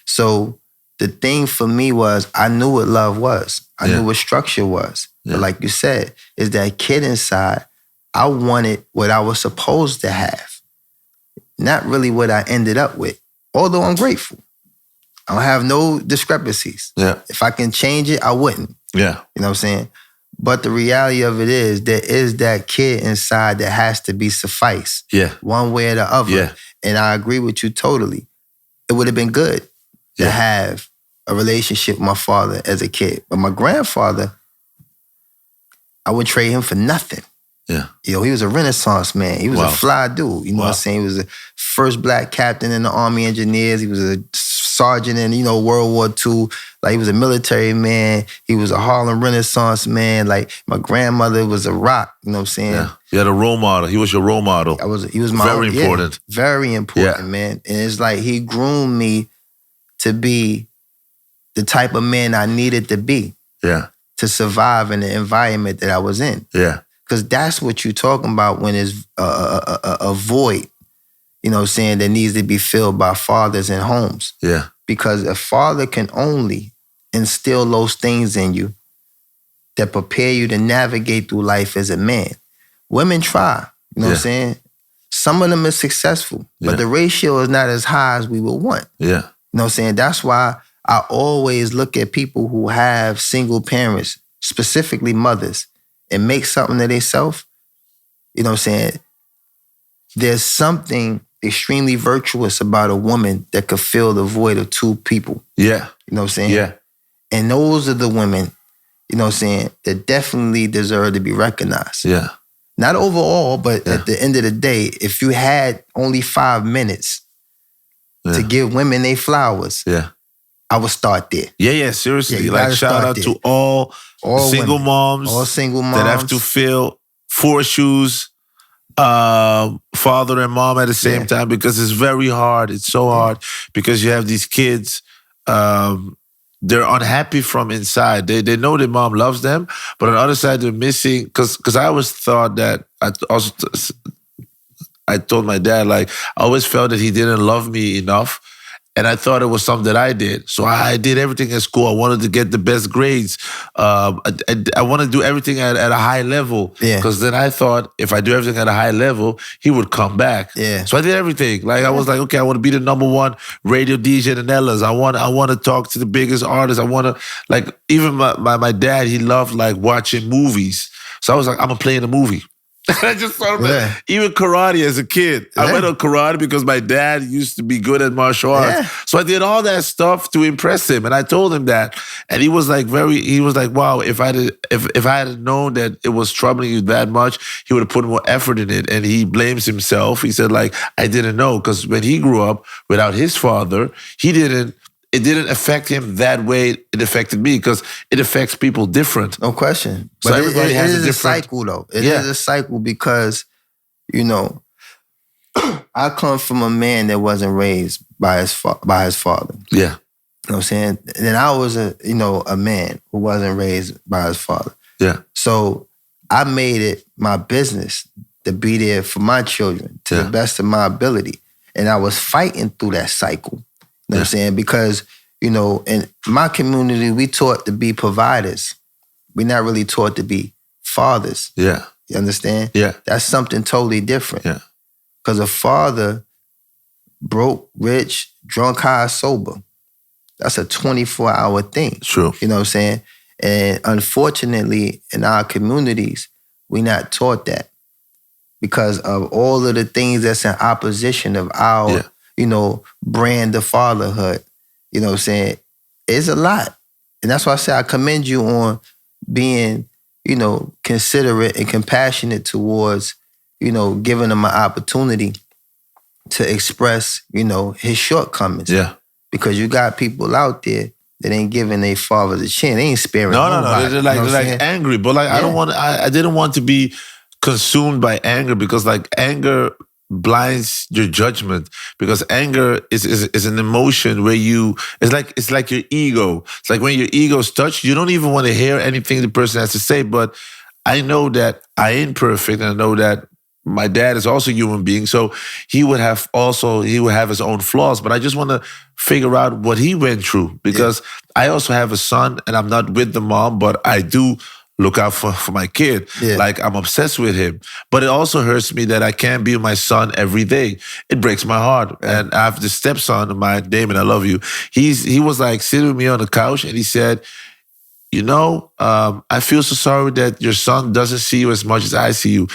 So the thing for me was, I knew what love was. I knew what structure was. But like you said, is that kid inside, I wanted what I was supposed to have. Not really what I ended up with. Although I'm grateful. I don't have no discrepancies. Yeah. If I can change it, I wouldn't. Yeah. You know what I'm saying? But the reality of it is, there is that kid inside that has to be sufficed. Yeah. One way or the other. Yeah. And I agree with you totally. It would have been good to have a relationship with my father as a kid. But my grandfather, I would trade him for nothing. Yeah. He was a Renaissance man. He was a fly dude. You know what I'm saying? He was the first black captain in the Army Engineers. He was a sergeant in, World War II. Like, he was a military man. He was a Harlem Renaissance man. Like, my grandmother was a rock. You know what I'm saying? Yeah. You had a role model. He was your role model. He was my very important. Very important, man. And it's like he groomed me to be the type of man I needed to be. Yeah. To survive in the environment that I was in. Yeah. Because that's what you're talking about when it's a void, you know what I'm saying, that needs to be filled by fathers and homes. Yeah. Because a father can only instill those things in you that prepare you to navigate through life as a man. Women try, you know what I'm saying? Some of them are successful, but the ratio is not as high as we would want. Yeah. You know what I'm saying? That's why I always look at people who have single parents, specifically mothers, and make something of themselves. You know what I'm saying? There's something extremely virtuous about a woman that could fill the void of two people. Yeah. You know what I'm saying? Yeah. And those are the women, you know what I'm saying, that definitely deserve to be recognized. Yeah. Not overall, but at the end of the day, if you had only 5 minutes to give women their flowers, I would start there. Yeah, seriously. Yeah, like, shout out to all single women, moms. all single moms that have to fill 4 shoes, father and mom at the same time, because it's very hard. It's so hard because you have these kids, they're unhappy from inside. They know their mom loves them, but on the other side, they're missing, because I always thought that, I told my dad, like, I always felt that he didn't love me enough. And I thought it was something that I did. So I did everything at school. I wanted to get the best grades. I wanted to do everything at a high level. Yeah. Because then I thought if I do everything at a high level, he would come back. Yeah. So I did everything. Like, I was like, okay, I want to be the #1 radio DJ in the Netherlands. I want to talk to the biggest artists. I want to, like, even my dad, he loved, like, watching movies. So I was like, I'm going to play in a movie. I just thought about even karate as a kid. I went on karate because my dad used to be good at martial arts. Yeah. So I did all that stuff to impress him. And I told him that. And he was like, wow, if I had known that it was troubling you that much, he would have put more effort in it. And he blames himself. He said, like, I didn't know. Because when he grew up without his father, it didn't affect him that way it affected me, because it affects people different. No question. So But everybody it has is a different cycle, though. It is a cycle because, you know, I come from a man that wasn't raised by his father. Yeah. You know what I'm saying? And then I was a man who wasn't raised by his father. Yeah. So I made it my business to be there for my children to the best of my ability. And I was fighting through that cycle. You know what I'm saying? Because, you know, in my community, we taught to be providers. We're not really taught to be fathers. Yeah. You understand? Yeah. That's something totally different. Yeah. Because a father, broke, rich, drunk, high, sober, that's a 24-hour thing. True. You know what I'm saying? And unfortunately, in our communities, we're not taught that because of all of the things that's in opposition of our, you know, brand of fatherhood. You know what I'm saying? It's a lot. And that's why I say I commend you on being, you know, considerate and compassionate towards, you know, giving him an opportunity to express, you know, his shortcomings. Yeah. Because you got people out there that ain't giving their fathers a chance. They ain't sparing nobody. They're like angry. But like, I didn't want to be consumed by anger, because like anger blinds your judgment, because anger is an emotion where it's like your ego. It's like when your ego's touched, you don't even want to hear anything the person has to say. But I know that I ain't perfect, and I know that my dad is also a human being, so he would have his own flaws. But I just want to figure out what he went through, because I also have a son, and I'm not with the mom, but I do look out for my kid. Yeah. Like, I'm obsessed with him. But it also hurts me that I can't be with my son every day. It breaks my heart. Yeah. And I have the stepson of mine, Damon, I love you. He was like sitting with me on the couch, and he said, you know, I feel so sorry that your son doesn't see you as much as I see you.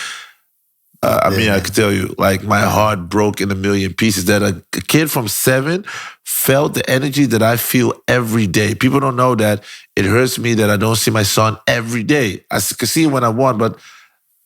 I mean, I could tell you, like, my heart broke in a million pieces that a kid from 7 felt the energy that I feel every day. People don't know that it hurts me that I don't see my son every day. I can see it when I want, but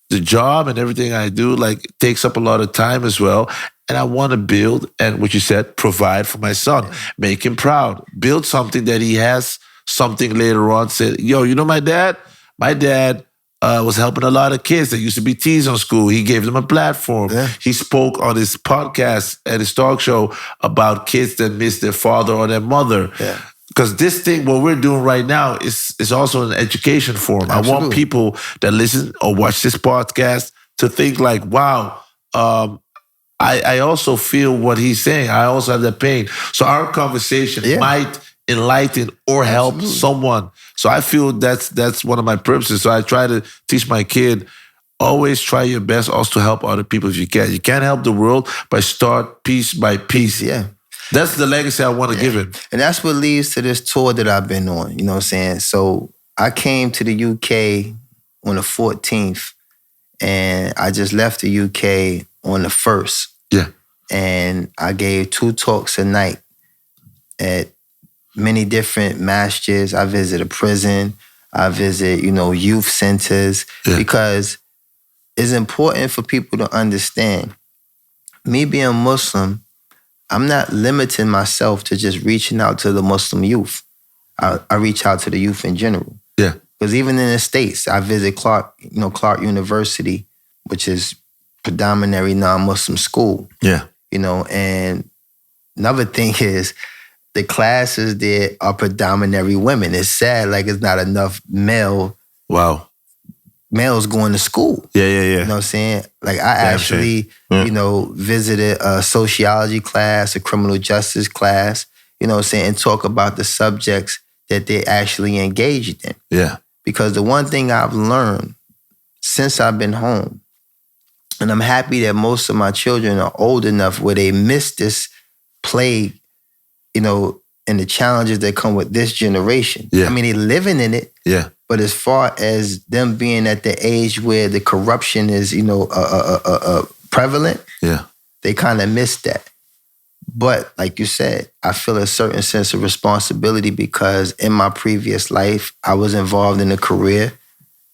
the job and everything I do, like, takes up a lot of time as well. And I want to build, and what you said, provide for my son, make him proud, build something that he has something later on, said, yo, you know my dad? My dad was helping a lot of kids that used to be teased on school. He gave them a platform. Yeah. He spoke on his podcast and his talk show about kids that miss their father or their mother. Yeah. Because this thing, what we're doing right now, is also an education forum. Absolutely. I want people that listen or watch this podcast to think like, wow, I also feel what he's saying. I also have that pain. So our conversation might enlighten or help someone. So I feel that's one of my purposes. So I try to teach my kid, always try your best also to help other people if you can. You can't help the world, but start piece by piece. Yeah. That's the legacy I want to give him. And that's what leads to this tour that I've been on, you know what I'm saying? So I came to the UK on the 14th, and I just left the UK on the 1st. Yeah. And I gave 2 talks a night at many different masjids. I visit a prison. I visit, youth centers, because it's important for people to understand, me being Muslim, I'm not limiting myself to just reaching out to the Muslim youth. I reach out to the youth in general. Yeah. Because even in the States, I visit Clark University, which is predominantly non-Muslim school. Yeah. And another thing is the classes there are predominantly women. It's sad, like it's not enough males going to school. Yeah. You know what I'm saying? Like I actually, visited a sociology class, a criminal justice class, you know what I'm saying, and talk about the subjects that they actually engaged in. Yeah. Because the one thing I've learned since I've been home, and I'm happy that most of my children are old enough where they miss this plague, and the challenges that come with this generation. Yeah. I mean, they're living in it. Yeah. But as far as them being at the age where the corruption is, prevalent, they kind of miss that. But like you said, I feel a certain sense of responsibility because in my previous life, I was involved in a career,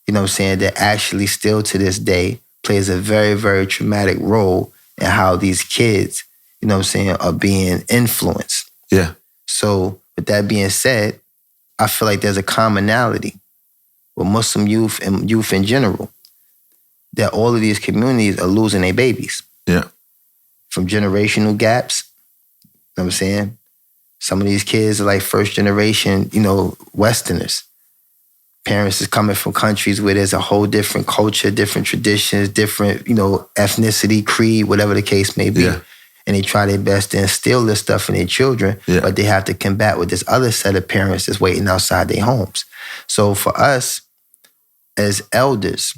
that actually still to this day plays a very, very traumatic role in how these kids, are being influenced. Yeah. So with that being said, I feel like there's a commonality with Muslim youth and youth in general, that all of these communities are losing their babies. Yeah. From generational gaps, you know what I'm saying? Some of these kids are like first generation, Westerners. Parents is coming from countries where there's a whole different culture, different traditions, different, ethnicity, creed, whatever the case may be. Yeah. And they try their best to instill this stuff in their children, but they have to combat with this other set of parents that's waiting outside their homes. So for us, as elders,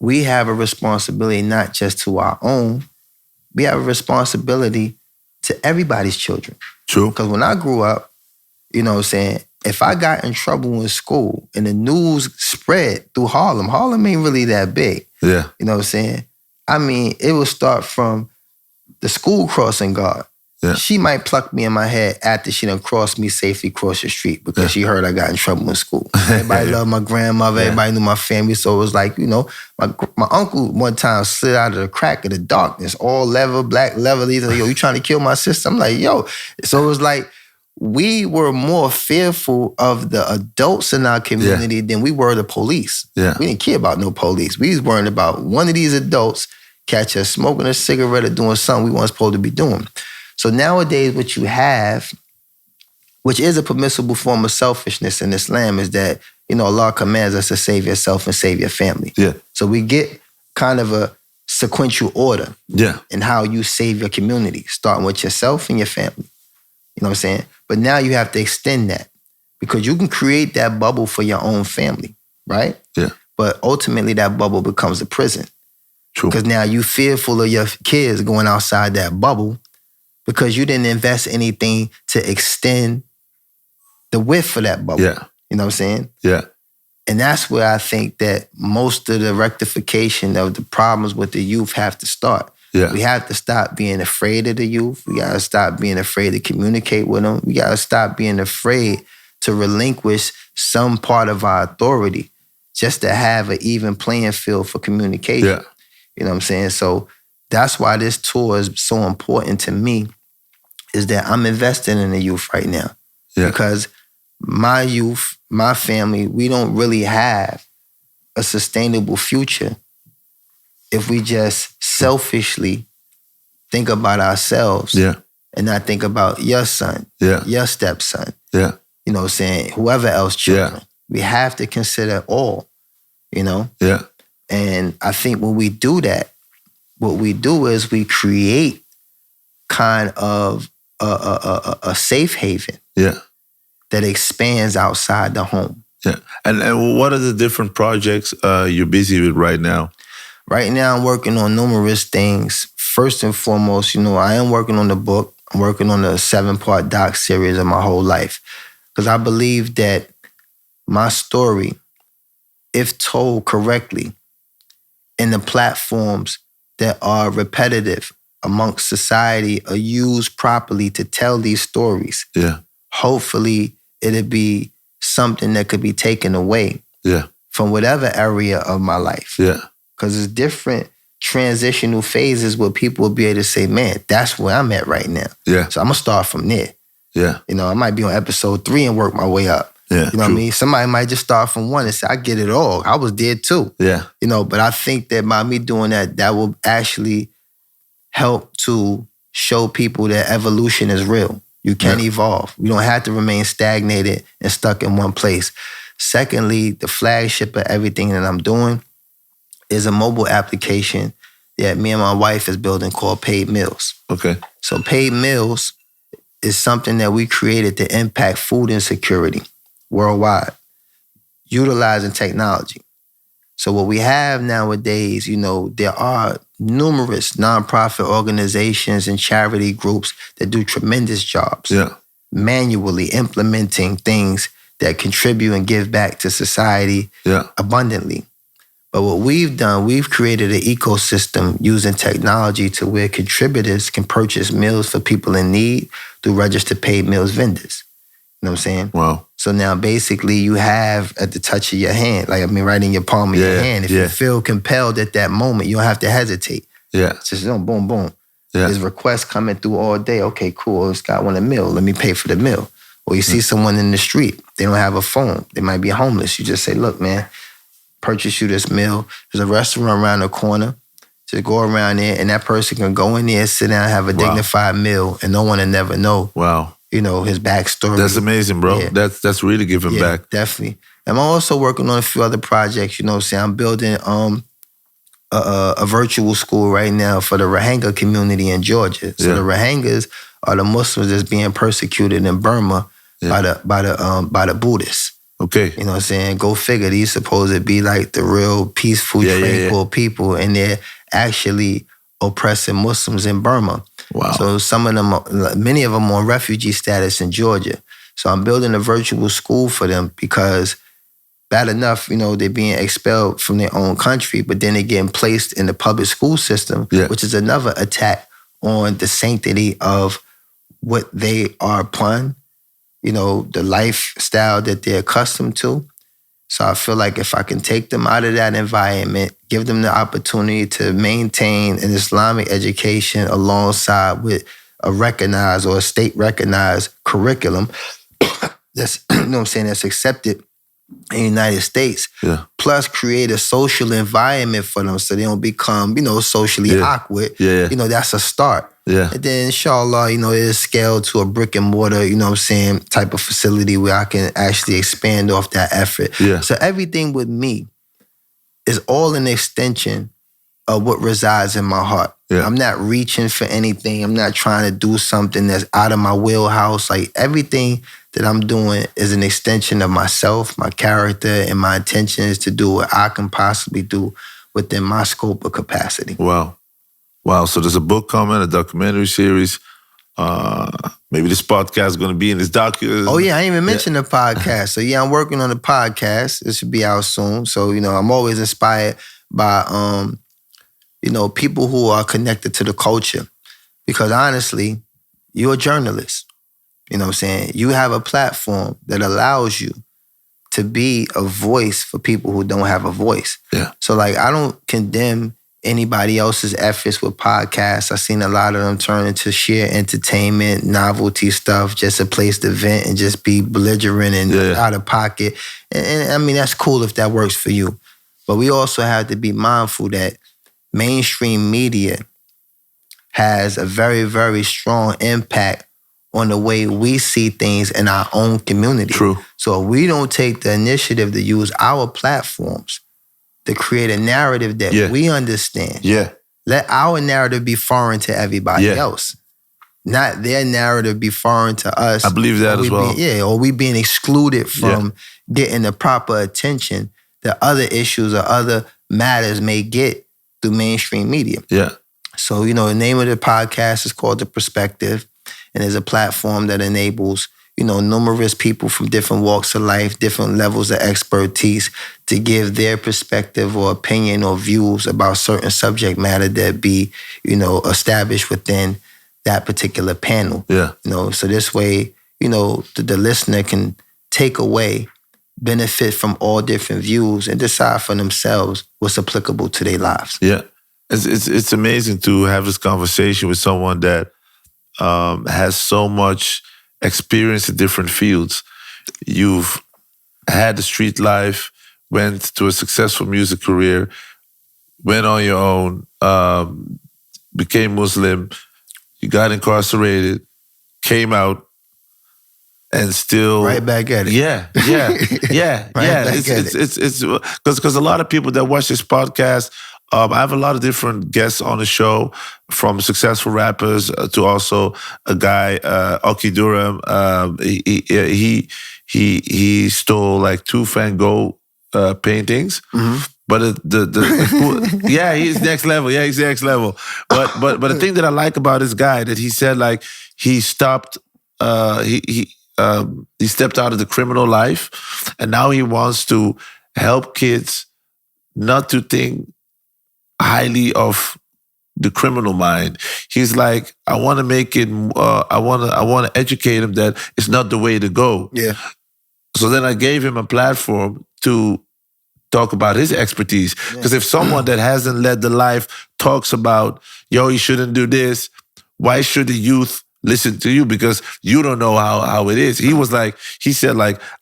we have a responsibility not just to our own, we have a responsibility to everybody's children. True. Because when I grew up, if I got in trouble in school and the news spread through Harlem ain't really that big. Yeah. You know what I'm saying? I mean, it would start from the school crossing guard. Yeah. She might pluck me in my head after she done crossed me safely across the street because she heard I got in trouble in school. Everybody loved my grandmother. Everybody knew my family. So it was like, my uncle one time slid out of the crack of the darkness, all leather, black leather. He's like, yo, you trying to kill my sister? I'm like, yo. So it was like, we were more fearful of the adults in our community than we were the police. Yeah. We didn't care about no police. We was worried about one of these adults catch us smoking a cigarette or doing something we weren't supposed to be doing. So nowadays what you have, which is a permissible form of selfishness in Islam, is that, Allah commands us to save yourself and save your family. Yeah. So we get kind of a sequential order in how you save your community, starting with yourself and your family. You know what I'm saying? But now you have to extend that because you can create that bubble for your own family, right? Yeah. But ultimately that bubble becomes a prison. True. Because now you're fearful of your kids going outside that bubble because you didn't invest anything to extend the width of that bubble. Yeah. You know what I'm saying? Yeah. And that's where I think that most of the rectification of the problems with the youth have to start. Yeah. We have to stop being afraid of the youth. We got to stop being afraid to communicate with them. We got to stop being afraid to relinquish some part of our authority just to have an even playing field for communication. Yeah. You know what I'm saying? So that's why this tour is so important to me, is that I'm investing in the youth right now. Yeah. Because my youth, my family, we don't really have a sustainable future if we just selfishly think about ourselves and not think about your son, your stepson, you know what I'm saying, whoever else children. We have to consider all, you know? And I think when we do that, what we do is we create kind of a safe haven that expands outside the home. And what are the different projects you're busy with right now? Right now, I'm working on numerous things. First and foremost, you know, I am working on the book. I'm working on a 7-part doc series of my whole life. Because I believe that my story, if told correctly, in the platforms that are repetitive amongst society are used properly to tell these stories, hopefully it'll be something that could be taken away from whatever area of my life. Because it's different transitional phases where people will be able to say, man, that's where I'm at right now. So I'm going to start from there. You know, I might be on episode 3 and work my way up. You know what I mean? Somebody might just start from 1 and say, I get it all. I was there too. You know, but I think that by me doing that, that will actually help to show people that evolution is real. You can evolve. You don't have to remain stagnated and stuck in one place. Secondly, the flagship of everything that I'm doing is a mobile application that me and my wife is building called Paid Meals. So Paid Meals is something that we created to impact food insecurity worldwide, utilizing technology. So what we have nowadays, you know, there are numerous nonprofit organizations and charity groups that do tremendous jobs manually implementing things that contribute and give back to society abundantly. But what we've done, we've created an ecosystem using technology to where contributors can purchase meals for people in need through registered paid meals vendors. You know what I'm saying? Wow. So now basically you have at the touch of your hand, like I mean right in your palm of your hand, if you feel compelled at that moment, you don't have to hesitate. It's just boom, boom. There's requests coming through all day. Okay, cool. This guy want a meal. Let me pay for the meal. Or you see someone in the street, they don't have a phone. They might be homeless. You just say, look, man, purchase you this meal. There's a restaurant around the corner. Just go around there and that person can go in there, sit down, have a dignified meal, and no one will never know. You know, his backstory. That's amazing, bro. That's really giving back. Definitely. And I'm also working on a few other projects, you know what I'm saying? I'm building a virtual school right now for the Rohingya community in Georgia. So the Rohingyas are the Muslims that's being persecuted in Burma by the Buddhists. You know what I'm saying? Go figure. These supposed to be like the real peaceful, tranquil people, and they're actually oppressing Muslims in Burma. So some of them, many of them on refugee status in Georgia. So I'm building a virtual school for them because bad enough, you know, they're being expelled from their own country, but then they're getting placed in the public school system, which is another attack on the sanctity of what they are upon, you know, the lifestyle that they're accustomed to. So I feel like if I can take them out of that environment, give them the opportunity to maintain an Islamic education alongside with a recognized or a state-recognized curriculum that's, you know what I'm saying, that's accepted in the United States, plus create a social environment for them so they don't become, you know, socially awkward, you know, that's a start. And then inshallah, you know, it'll scale to a brick and mortar, you know what I'm saying, type of facility where I can actually expand off that effort. So everything with me is all an extension of what resides in my heart. I'm not reaching for anything. I'm not trying to do something that's out of my wheelhouse. Like everything that I'm doing is an extension of myself, my character, and my intention is to do what I can possibly do within my scope of capacity. Wow. So there's a book coming, a documentary series. Maybe this podcast is going to be in this documentary. Oh, yeah. I didn't even mention the podcast. So, yeah, I'm working on the podcast. It should be out soon. So, you know, I'm always inspired by, you know, people who are connected to the culture. Because honestly, you're a journalist. You know what I'm saying? You have a platform that allows you to be a voice for people who don't have a voice. So, like, I don't condemn anybody else's efforts with podcasts. I've seen a lot of them turn into sheer entertainment, novelty stuff, just a place to vent and just be belligerent and out of pocket. And I mean, that's cool if that works for you. But we also have to be mindful that mainstream media has a very, very strong impact on the way we see things in our own community. True. So if we don't take the initiative to use our platforms to create a narrative that we understand. Yeah. Let our narrative be foreign to everybody else. Not their narrative be foreign to us. I believe that as well. Or we being excluded from getting the proper attention that other issues or other matters may get through mainstream media. Yeah. So, you know, the name of the podcast is called The Perspective, and is a platform that enables, you know, numerous people from different walks of life, different levels of expertise to give their perspective or opinion or views about certain subject matter that be, you know, established within that particular panel. Yeah. You know, so this way, you know, the listener can take away, benefit from all different views and decide for themselves what's applicable to their lives. Yeah. It's amazing to have this conversation with someone that has so much experience in different fields. You've had the street life, went to a successful music career, went on your own, became Muslim, you got incarcerated, came out, and still right back at it. Yeah. It's because a lot of people that watch this podcast, I have a lot of different guests on the show, from successful rappers to also a guy, Oki Durham. He stole like 2 Van Gogh paintings. Mm-hmm. But he's next level. Yeah, he's next level. But the thing that I like about this guy, that he said like he stopped. He stepped out of the criminal life, and now he wants to help kids not to think highly of the criminal mind. He's like, I want to make it. I want to educate him that it's not the way to go. Yeah. So then I gave him a platform to talk about his expertise. Because if someone that hasn't led the life talks about, yo, you shouldn't do this, why should the youth listen to you? Because you don't know how it is. He said,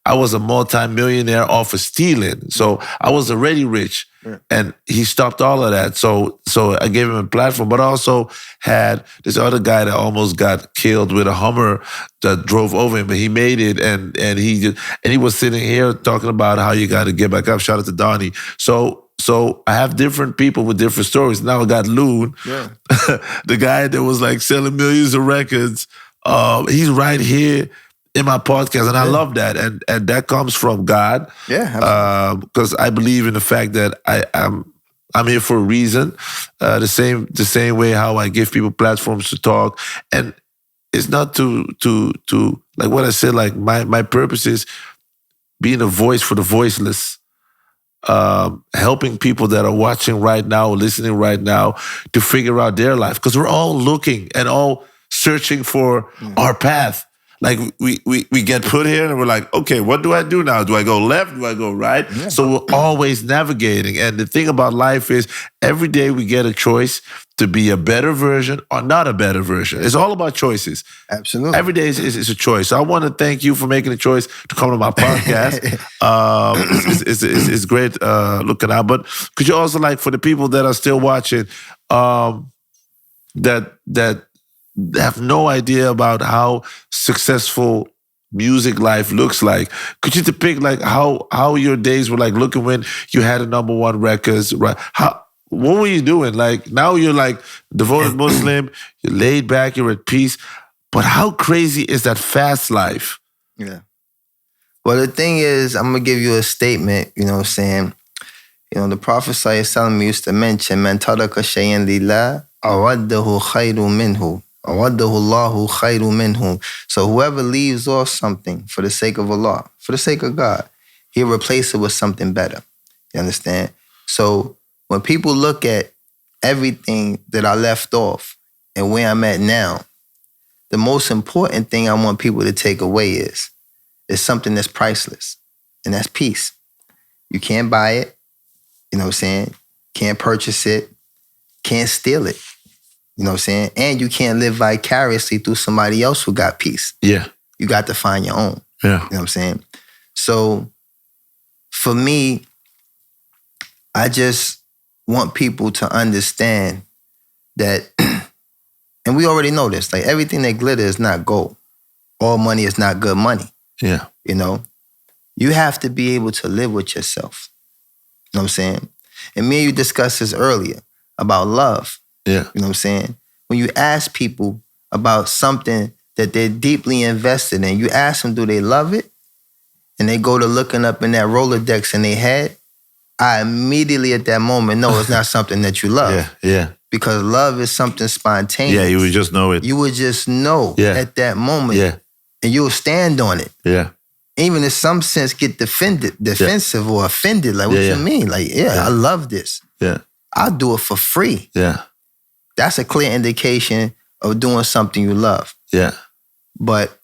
I was a multi-millionaire off of stealing. So I was already rich. And he stopped all of that. So I gave him a platform, but also had this other guy that almost got killed with a Hummer that drove over him, but he made it, and he was sitting here talking about how you got to get back up. Shout out to Donnie. So I have different people with different stories. Now I got Loon, the guy that was like selling millions of records. He's right here in my podcast, and I love that, and that comes from God. Yeah, because I believe in the fact that I'm here for a reason. The same way how I give people platforms to talk, and it's not to like what I said. Like my purpose is being a voice for the voiceless. Helping people that are watching right now, listening right now, to figure out their life, because we're all looking and all searching for our path. Like we get put here and we're like, okay, what do I do now? Do I go left? Do I go right? Yeah. So we're always navigating. And the thing about life is every day we get a choice to be a better version or not a better version. It's all about choices. Absolutely. Every day is a choice. So I want to thank you for making the choice to come to my podcast. It's great looking out. But could you also, like, for the people that are still watching, that have no idea about how successful music life looks like, could you depict like how your days were like looking when you had a #1 records, right? What were you doing? Like now you're like devoted Muslim, you're laid back, you're at peace. But how crazy is that fast life? Yeah. Well, the thing is, I'm going to give you a statement, you know what I'm saying? You know, the Prophet ﷺ used to mention, Man taraka shay'an lillah, awaddahu khayru minhu. Awaddahu Allahu khayru minhu. So whoever leaves off something for the sake of Allah, for the sake of God, he'll replace it with something better. You understand? So when people look at everything that I left off and where I'm at now, the most important thing I want people to take away is something that's priceless, and that's peace. You can't buy it, you know what I'm saying? Can't purchase it. Can't steal it. You know what I'm saying? And you can't live vicariously through somebody else who got peace. Yeah. You got to find your own. Yeah. You know what I'm saying? So for me, I just want people to understand that, and we already know this, like everything that glitter is not gold. All money is not good money. Yeah. You know? You have to be able to live with yourself. You know what I'm saying? And me and you discussed this earlier about love. Yeah. You know what I'm saying? When you ask people about something that they're deeply invested in, you ask them, do they love it? And they go to looking up in that Rolodex in their head, I immediately at that moment know it's not something that you love. Yeah. Yeah. Because love is something spontaneous. Yeah, you would just know it. You would just know at that moment. Yeah. And you'll stand on it. Yeah. Even in some sense get defensive or offended. Like, what you mean? Like, I love this. Yeah. I'll do it for free. Yeah. That's a clear indication of doing something you love. Yeah. But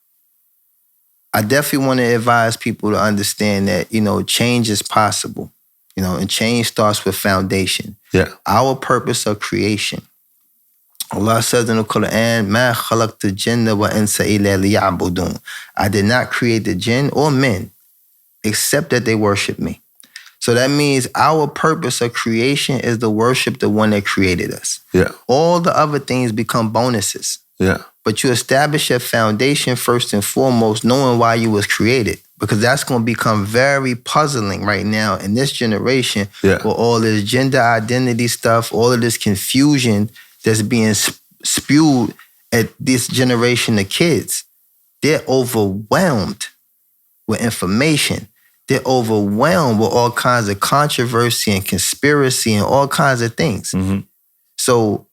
I definitely want to advise people to understand that, you know, change is possible. You know, and change starts with foundation. Yeah. Our purpose of creation. Allah says in the Quran, مَا خَلَقْتُ الْجِنَّ وَإِنْسَ إِلَّا لِيَعْبُدُونَ. I did not create the jinn or men except that they worship me. So that means our purpose of creation is to worship the one that created us. Yeah. All the other things become bonuses. Yeah. But you establish your foundation first and foremost, knowing why you was created. Because that's going to become very puzzling right now in this generation with all this gender identity stuff, all of this confusion that's being spewed at this generation of kids. They're overwhelmed with information. They're overwhelmed with all kinds of controversy and conspiracy and all kinds of things. Mm-hmm. So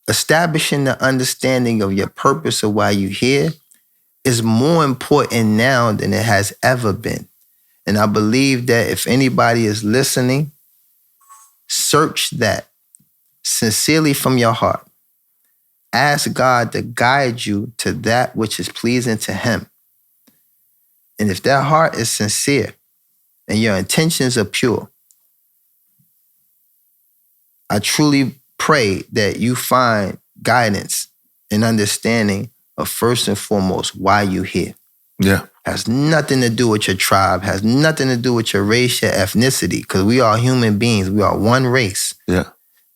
establishing the understanding of your purpose of why you're here is more important now than it has ever been. And I believe that if anybody is listening, search that sincerely from your heart. Ask God to guide you to that which is pleasing to Him. And if that heart is sincere and your intentions are pure, I truly pray that you find guidance and understanding of first and foremost why you're here. Yeah. Has nothing to do with your tribe, has nothing to do with your race, your ethnicity, because we are human beings. We are one race. Yeah.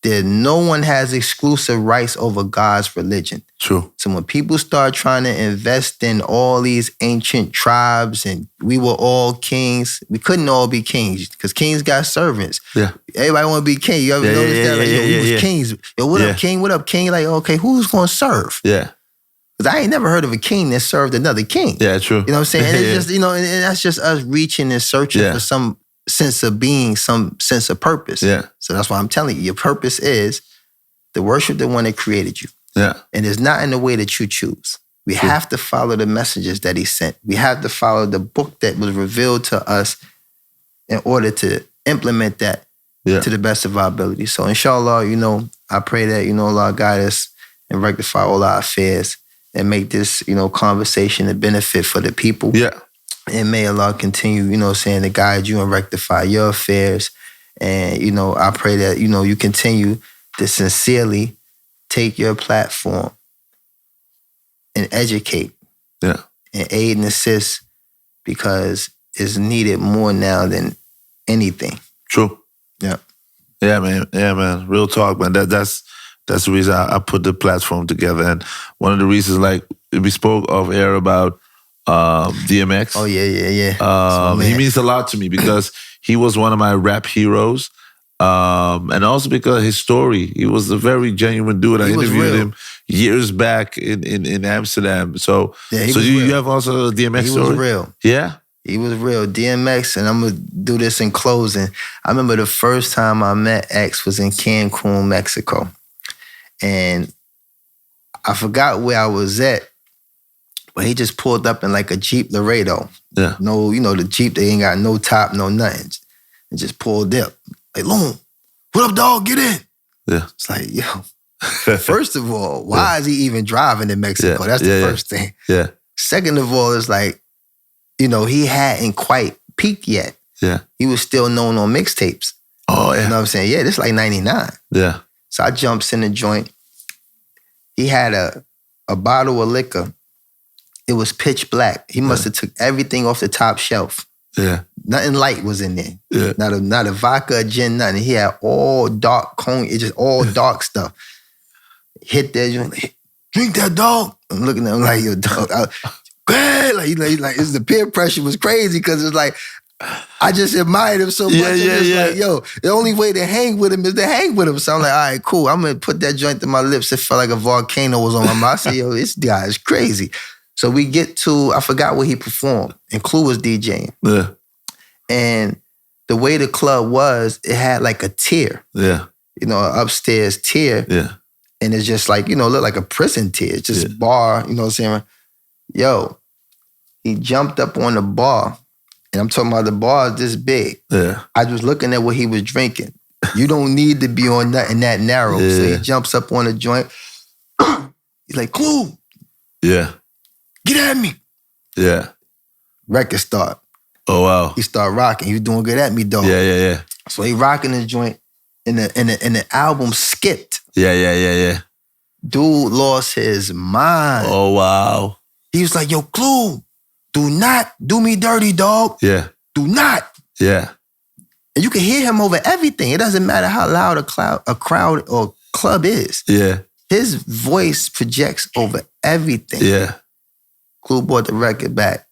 No one has exclusive rights over God's religion. True. So when people start trying to invest in all these ancient tribes and we were all kings, we couldn't all be kings because kings got servants. Yeah. Everybody want to be king. You ever notice that? Like, yo, we was kings. Yo, what up, king? What up, king? Like, okay, who's going to serve? Yeah. Because I ain't never heard of a king that served another king. Yeah, true. You know what I'm saying? And it's just, you know, and that's just us reaching and searching for some sense of being, some sense of purpose. Yeah. So that's why I'm telling you, your purpose is to worship the one that created you. Yeah. And it's not in the way that you choose. We have to follow the messages that He sent. We have to follow the book that was revealed to us in order to implement that to the best of our ability. So inshallah, you know, I pray that, you know, Allah guide us and rectify all our affairs and make this, you know, conversation a benefit for the people. Yeah. And may Allah continue, you know, saying to guide you and rectify your affairs. And, you know, I pray that, you know, you continue to sincerely take your platform and educate and aid and assist because it's needed more now than anything. True. Yeah. Yeah, man. Yeah, man. Real talk, man. That's the reason I put the platform together. And one of the reasons, like, we spoke off air about DMX. Oh, yeah. He means a lot to me because he was one of my rap heroes. And also because his story, he was a very genuine dude. I interviewed him years back in Amsterdam. So, you have also a DMX story? He was real. Yeah? He was real. DMX, and I'm going to do this in closing. I remember the first time I met X was in Cancun, Mexico. And I forgot where I was at, but he just pulled up in like a Jeep Laredo. Yeah. No, you know, the Jeep, they ain't got no top, no nothing. And just pulled up. Like, Loon, what up, dog? Get in. Yeah. It's like, yo, first of all, why is he even driving in Mexico? That's the first thing. Yeah. Second of all, it's like, you know, he hadn't quite peaked yet. Yeah. He was still known on mixtapes. Oh, yeah. You know what I'm saying? Yeah, this is like 99. Yeah. So I jumps in the joint. He had a bottle of liquor. It was pitch black. He must have took everything off the top shelf. Yeah. Nothing light was in there. Yeah. Not a vodka, a gin, nothing. He had all dark cognac. It's just all dark stuff. Hit that joint. Like, drink that, dog. I'm looking at him like, yo, dog. Go ahead. Like it's the peer pressure was crazy because it's like, I just admired him so much. Like, yo, the only way to hang with him is to hang with him. So I'm like, all right, cool. I'm going to put that joint to my lips. It felt like a volcano was on my mouth. I said, yo, this guy is crazy. So we get to, I forgot what he performed. And Clue was DJing. Yeah. And the way the club was, it had like a tier. Yeah. You know, an upstairs tier. Yeah. And it's just like, you know, look like a prison tier. It's just bar, you know what I'm saying? Yo, he jumped up on the bar. And I'm talking about the bar is this big. Yeah. I was looking at what he was drinking. You don't need to be on nothing that narrow. Yeah. So he jumps up on the joint. He's like, Clue, Yeah. get at me. Yeah. Record start. Oh, wow. He started rocking. He was doing good at me, dog. Yeah. So he rocking the joint. And the album skipped. Yeah. Dude lost his mind. Oh, wow. He was like, yo, Clue, do not do me dirty, dog. Yeah. Do not. Yeah. And you can hear him over everything. It doesn't matter how loud a crowd or club is. Yeah. His voice projects over everything. Yeah. Clue brought the record back.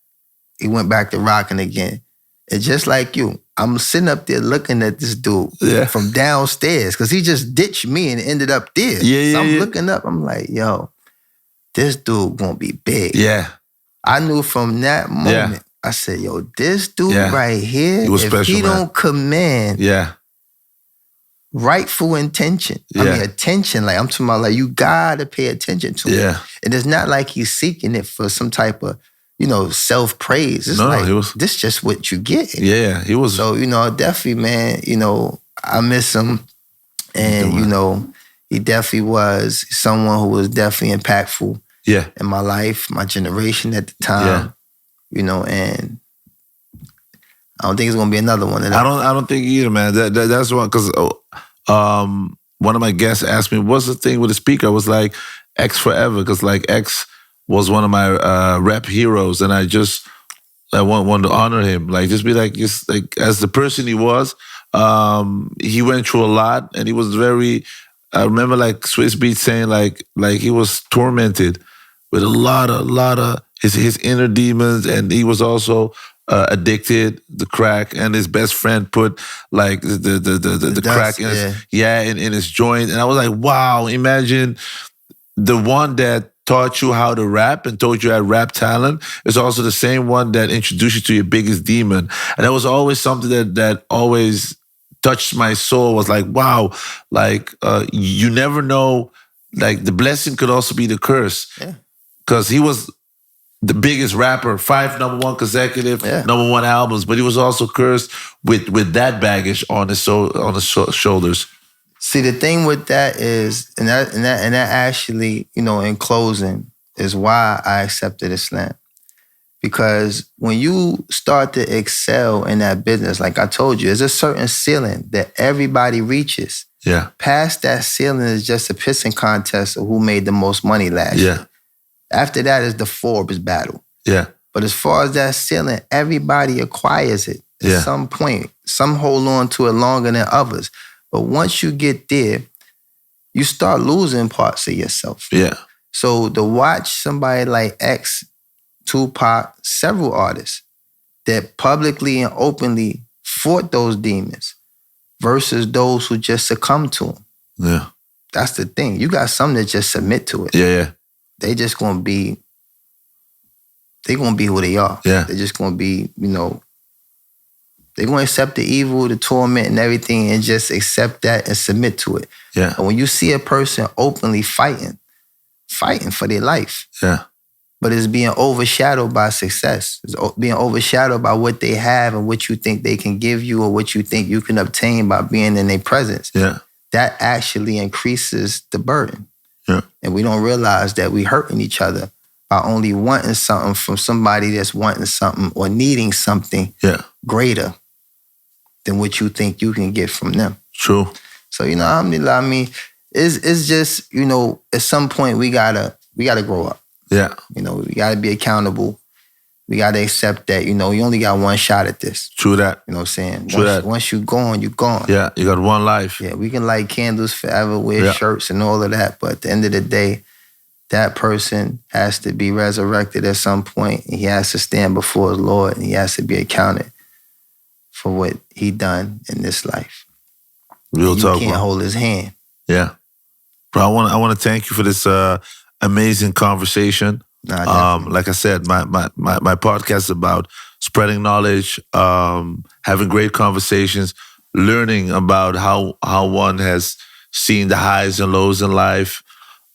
He went back to rocking again. And just like you, I'm sitting up there looking at this dude from downstairs because he just ditched me and ended up there. So I'm looking up. I'm like, yo, this dude gonna be big. Yeah. I knew from that moment, I said, yo, this dude right here, he was if special, he don't command rightful intention, I mean attention, like I'm talking about like you gotta pay attention to him. And it's not like he's seeking it for some type of, you know, self-praise. It's this is just what you get. Yeah, he was. So, you know, definitely, man, you know, I miss him. And, you know, he definitely was someone who was definitely impactful in my life, my generation at the time. You know, and I don't think it's gonna be another one of them. I don't think either, man. That's one because one of my guests asked me, "What's the thing with the speaker?" I was like, "X forever," because like X was one of my rap heroes, and I want to honor him. Like just be like as the person he was. He went through a lot, and he was very. I remember like Swiss Beats saying like he was tormented with a lot of his inner demons, and he was also addicted to crack. And his best friend put like the crack in his joint, and I was like, wow! Imagine the one that taught you how to rap and told you had rap talent is also the same one that introduced you to your biggest demon. And that was always something that always touched my soul. Was like, wow, like you never know, like the blessing could also be the curse. Because he was the biggest rapper, 5 #1 consecutive #1 albums, but he was also cursed with that baggage on his shoulders. See, the thing with that is, and that actually, you know, in closing, is why I accepted Islam. Because when you start to excel in that business, like I told you, there's a certain ceiling that everybody reaches. Yeah. Past that ceiling is just a pissing contest of who made the most money last year. After that is the Forbes battle. Yeah. But as far as that ceiling, everybody acquires it at some point. Some hold on to it longer than others. But once you get there, you start losing parts of yourself. Yeah. So to watch somebody like X, Tupac, several artists that publicly and openly fought those demons versus those who just succumb to them. Yeah. That's the thing. You got some that just submit to it. Yeah. They just gonna be, who they are. Yeah. They're just gonna be, you know, they're going to accept the evil, the torment, and everything, and just accept that and submit to it. Yeah. And when you see a person openly fighting for their life, but it's being overshadowed by success, it's being overshadowed by what they have and what you think they can give you or what you think you can obtain by being in their presence, that actually increases the burden. Yeah. And we don't realize that we hurting each other by only wanting something from somebody that's wanting something or needing something greater than what you think you can get from them. True. So, you know, alhamdulillah, I mean, it's just, you know, at some point we gotta grow up. Yeah. You know, we gotta be accountable. We gotta accept that, you know, you only got one shot at this. True that. You know what I'm saying? True that. Once you gone, you gone. Yeah, you got one life. Yeah, we can light candles forever, wear shirts and all of that, but at the end of the day, that person has to be resurrected at some point, and he has to stand before the Lord, and he has to be accounted for what he done in this life. Real you talk, can't bro. hold his hand. Yeah. Bro, I want to thank you for this amazing conversation. Like I said, my podcast is about spreading knowledge, having great conversations, learning about how one has seen the highs and lows in life.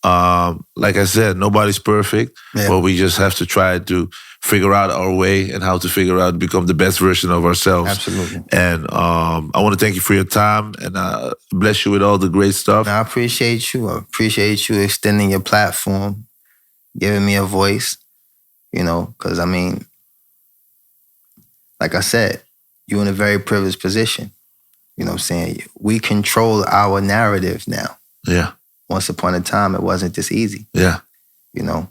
Like I said, nobody's perfect, but we just have to try to figure out our way and how to figure out become the best version of ourselves. Absolutely. And I want to thank you for your time and bless you with all the great stuff. I appreciate you. I appreciate you extending your platform, giving me a voice, you know, because I mean, like I said, you're in a very privileged position. You know what I'm saying? We control our narrative now. Yeah. Once upon a time, it wasn't this easy. Yeah. You know?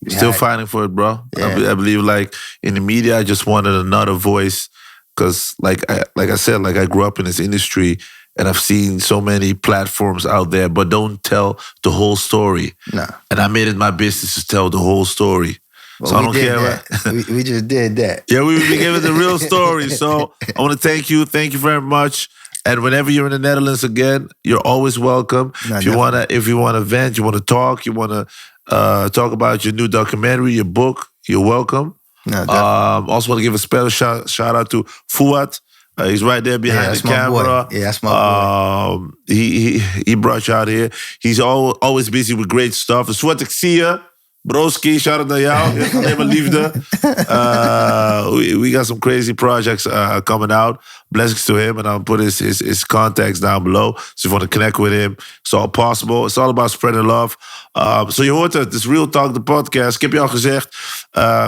Still fighting for it, bro. Yeah. I believe, like, in the media, I just wanted another voice because, like I said, like, I grew up in this industry and I've seen so many platforms out there, but don't tell the whole story. Nah. And I made it my business to tell the whole story. Well, so I don't care. we just did that. Yeah, we gave it the real story. So I want to thank you. Thank you very much. And whenever you're in the Netherlands again, you're always welcome. No, if you want to vent, you want to talk, you want to talk about your new documentary, your book, you're welcome. No, also want to give a special shout out to Fuad. He's right there behind the camera. Yeah, that's my boy. He brought you out here. He's always busy with great stuff. Dus wat ik zie je, broski, shout out naar jou. Alleen maar liefde. We got some crazy projects coming out. Blessings to him, and I'll put his contacts down below. So if you want to connect with him, it's all possible. It's all about spreading love. So je hoort het, het is Real Talk, de podcast. Ik heb je al gezegd,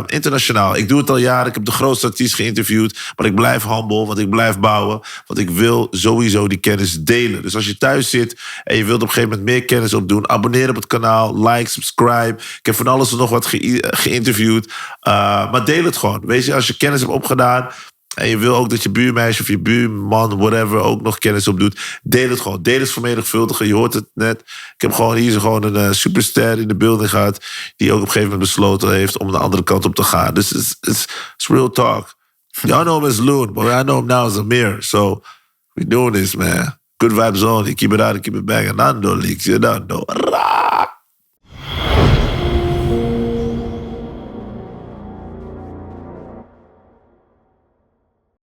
internationaal. Ik doe het al jaren, ik heb de grootste artiest geïnterviewd. Maar ik blijf humble, want ik blijf bouwen. Want ik wil sowieso die kennis delen. Dus als je thuis zit en je wilt op een gegeven moment meer kennis opdoen, abonneer op het kanaal, like, subscribe. Ik heb van alles en nog wat geïnterviewd. Maar deel het gewoon. Weet je, als je kennis hebt opgedaan en je wil ook dat je buurmeisje of je buurman, whatever, ook nog kennis opdoet, deel het gewoon. Deel het vermenigvuldigen. Je hoort het net. Ik heb gewoon hier gewoon een superster in de building gehad die ook op een gegeven moment besloten heeft om de andere kant op te gaan. Dus it's real talk. Y'all know him as Loon, but I know him now as Amir. So we doing this, man. Good vibes only. Keep it out and keep it back. NandoLeaks, you don't know.